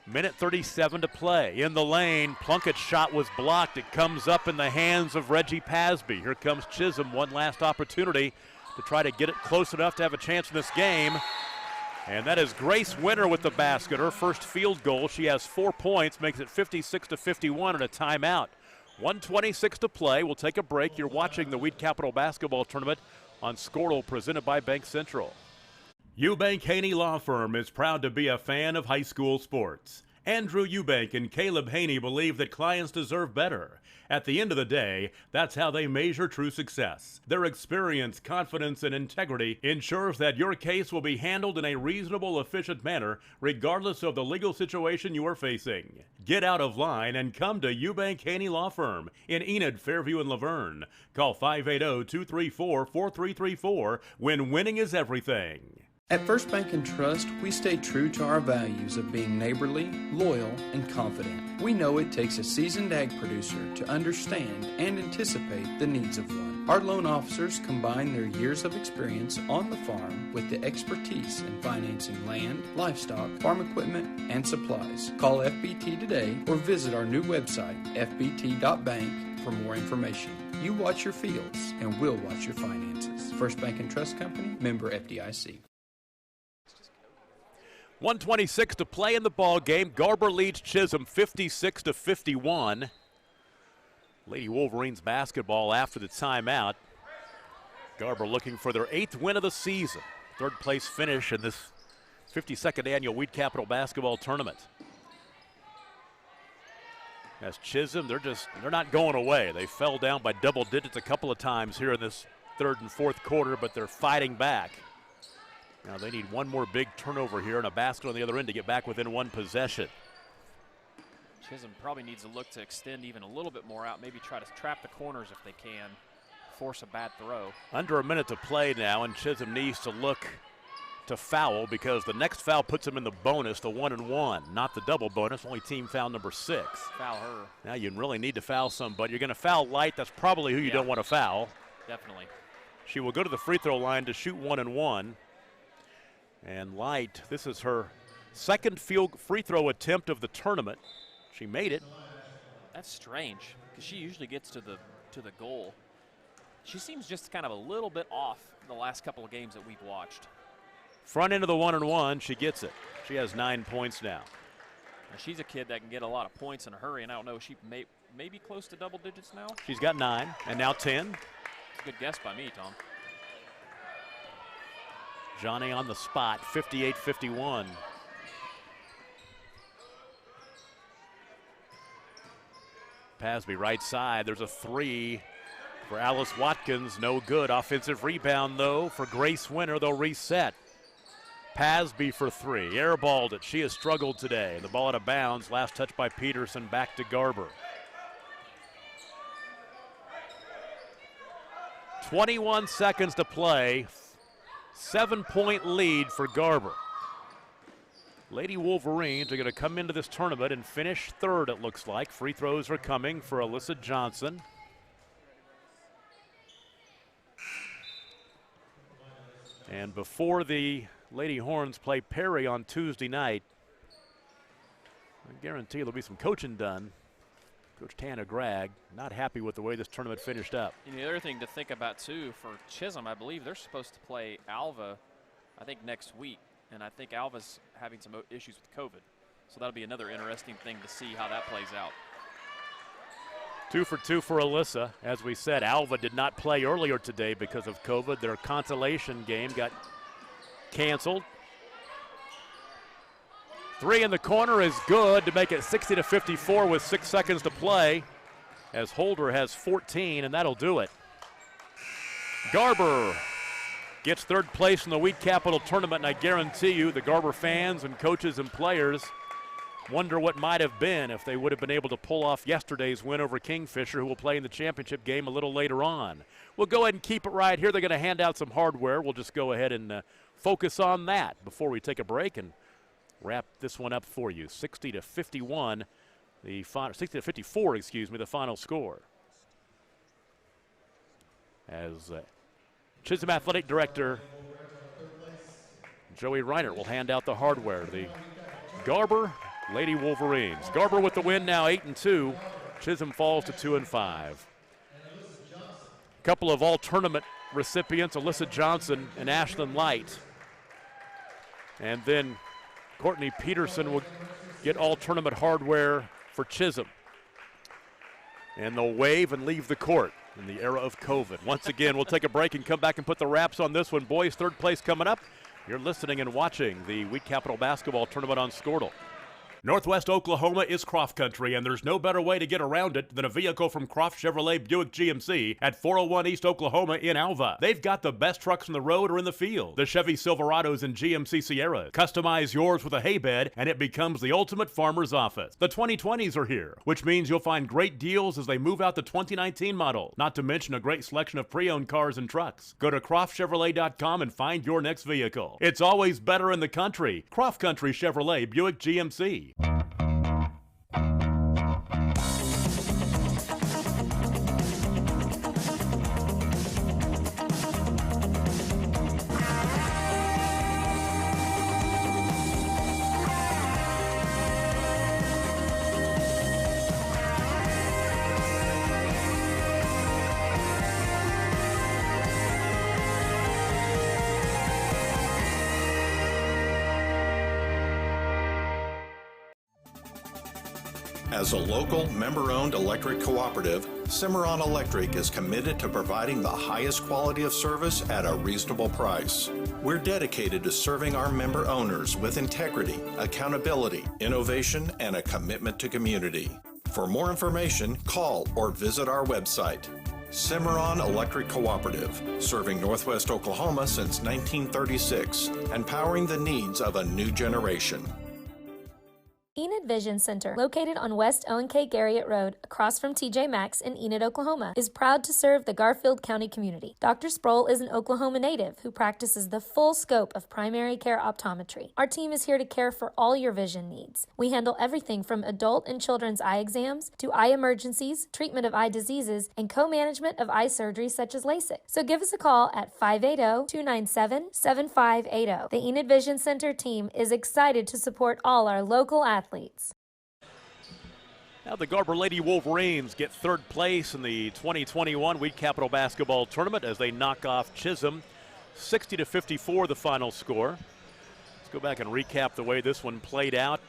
1:37 to play. In the lane, Plunkett's shot was blocked. It comes up in the hands of Reggie Pasby. Here comes Chisholm, one last opportunity to try to get it close enough to have a chance in this game. And that is Grace Winter with the basket, her first field goal. She has 4 points, makes it 56-51 and a timeout. 1:26 to play. We'll take a break. You're watching the Weed Capital Basketball Tournament on Squirtle, presented by Bank Central. Eubank Haney Law Firm is proud to be a fan of high school sports. Andrew Eubank and Caleb Haney believe that clients deserve better. At the end of the day, that's how they measure true success. Their experience, confidence, and integrity ensures that your case will be handled in a reasonable, efficient manner, regardless of the legal situation you are facing. Get out of line and come to Eubank Haney Law Firm in Enid, Fairview, and Laverne. Call 580-234-4334 when winning is everything. At First Bank & Trust, we stay true to our values of being neighborly, loyal, and confident. We know it takes a seasoned ag producer to understand and anticipate the needs of one. Our loan officers combine their years of experience on the farm with the expertise in financing land, livestock, farm equipment, and supplies. Call FBT today or visit our new website, fbt.bank, for more information. You watch your fields, and we'll watch your finances. First Bank & Trust Company, member FDIC. 1:26 to play in the ball game. Garber leads Chisholm 56-51. Lady Wolverines basketball after the timeout. Garber looking for their 8th win of the season. 3rd place finish in this 52nd annual Weed Capital basketball tournament. As Chisholm, they're not going away. They fell down by double digits a couple of times here in this 3rd and 4th quarter, but they're fighting back. Now they need one more big turnover here and a basket on the other end to get back within one possession. Chisholm probably needs to look to extend even a little bit more out, maybe try to trap the corners if they can, force a bad throw. Under a minute to play now, and Chisholm needs to look to foul because the next foul puts them in the bonus, the 1-and-1, not the double bonus, only team foul number 6. Foul her. Now you really need to foul somebody. You're going to foul Light. That's probably who you don't want to foul. Definitely. She will go to the free throw line to shoot 1-and-1. And Light, this is her 2nd free throw attempt of the tournament. She made it. That's strange because she usually gets to the goal. She seems just kind of a little bit off the last couple of games that we've watched. Front end of the 1-and-1, she gets it. She has 9 points now. Now she's a kid that can get a lot of points in a hurry, and I don't know, she may be close to double digits now. She's got 9 and now 10. It's a good guess by me, Tom. Johnny on the spot, 58-51. Pasby right side, there's a 3 for Alice Watkins, no good. Offensive rebound though for Grace Winter, they'll reset. Pasby for 3, airballed it, she has struggled today. The ball out of bounds, last touch by Peterson, back to Garber. 21 seconds to play. 7-point lead for Garber. Lady Wolverines are going to come into this tournament and finish 3rd, it looks like. Free throws are coming for Alyssa Johnson. And before the Lady Horns play Perry on Tuesday night, I guarantee there'll be some coaching done. Coach Tana Gregg not happy with the way this tournament finished up. And the other thing to think about too for Chisholm, I believe they're supposed to play Alva, I think next week, and I think Alva's having some issues with COVID. So that'll be another interesting thing to see how that plays out. 2 for 2 for Alyssa. As we said, Alva did not play earlier today because of COVID. Their consolation game got canceled. 3 in the corner is good to make it 60-54 with 6 seconds to play, as Holder has 14, and that'll do it. Garber gets 3rd place in the Weed Capital tournament, and I guarantee you the Garber fans and coaches and players wonder what might have been if they would have been able to pull off yesterday's win over Kingfisher, who will play in the championship game a little later on. We'll go ahead and keep it right here. They're going to hand out some hardware. We'll just go ahead and focus on that before we take a break and wrap this one up for you. 60-51, the final 60-54, excuse me, the final score. As Chisholm Athletic Director Joey Reinert will hand out the hardware. The Garber Lady Wolverines. Garber with the win now, 8-2. Chisholm falls to 2-5. A couple of all-tournament recipients, Alyssa Johnson and Ashlyn Light. And then Courtney Peterson will get all-tournament hardware for Chisholm. And they'll wave and leave the court in the era of COVID. Once again, we'll take a break and come back and put the wraps on this one. Boys, 3rd place coming up. You're listening and watching the Weed Capital Basketball Tournament on Squirtle. Northwest Oklahoma is Croft Country, and there's no better way to get around it than a vehicle from Croft Chevrolet Buick GMC at 401 East Oklahoma in Alva. They've got the best trucks on the road or in the field. The Chevy Silverados and GMC Sierras. Customize yours with a hay bed, and it becomes the ultimate farmer's office. The 2020s are here, which means you'll find great deals as they move out the 2019 model, not to mention a great selection of pre-owned cars and trucks. Go to CroftChevrolet.com and find your next vehicle. It's always better in the country. Croft Country Chevrolet Buick GMC. As a local, member-owned electric cooperative, Cimarron Electric is committed to providing the highest quality of service at a reasonable price. We're dedicated to serving our member owners with integrity, accountability, innovation, and a commitment to community. For more information, call or visit our website. Cimarron Electric Cooperative, serving Northwest Oklahoma since 1936 and powering the needs of a new generation. Enid Vision Center, located on West O&K Garriott Road, across from TJ Maxx in Enid, Oklahoma, is proud to serve the Garfield County community. Dr. Sproul is an Oklahoma native who practices the full scope of primary care optometry. Our team is here to care for all your vision needs. We handle everything from adult and children's eye exams to eye emergencies, treatment of eye diseases, and co-management of eye surgery such as LASIK. So give us a call at 580-297-7580. The Enid Vision Center team is excited to support all our local athletes. Now the Garber Lady Wolverines get third place in the 2021 Weed Capital Basketball Tournament as they knock off Chisholm. 60-54 the final score. Let's go back and recap the way this one played out.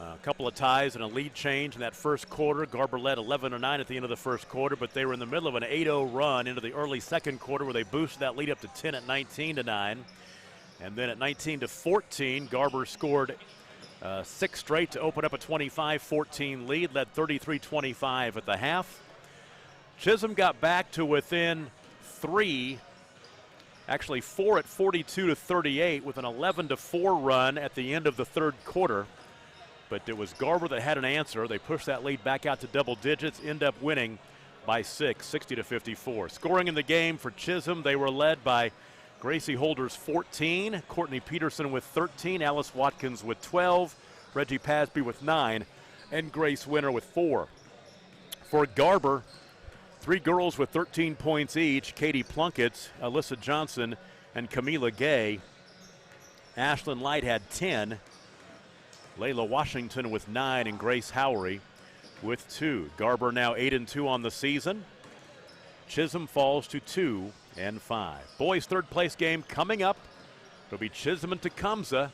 A couple of ties and a lead change in that first quarter. Garber led 11-9 at the end of the first quarter, but they were in the middle of an 8-0 run into the early second quarter where they boosted that lead up to 10 at 19-9. And then at 19-14, Garber scored 6 straight to open up a 25-14 lead, led 33-25 at the half. Chisholm got back to within 3, actually 4 at 42-38 with an 11-4 run at the end of the third quarter. But it was Garber that had an answer. They pushed that lead back out to double digits, end up winning by 6, 60-54. Scoring in the game for Chisholm, they were led by Gracie Holders 14, Courtney Peterson with 13, Alice Watkins with 12, Reggie Pasby with 9, and Grace Winter with 4. For Garber, 3 girls with 13 points each, Katie Plunkett, Alyssa Johnson, and Camila Gay. Ashlyn Light had 10, Layla Washington with 9, and Grace Howery with 2. Garber now 8-2 on the season. Chisholm falls to 2-5. Boys' third place game coming up. It'll be Chisholm and Tecumseh,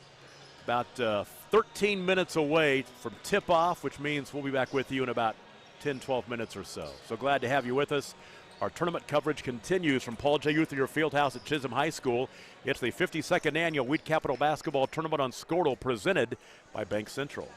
about 13 minutes away from tip-off, which means we'll be back with you in about 10-12 minutes or so. So glad to have you with us. Our tournament coverage continues from Paul J. Uther Fieldhouse at Chisholm High School. It's the 52nd annual Weed Capital Basketball Tournament on Squirtle presented by Bank Central.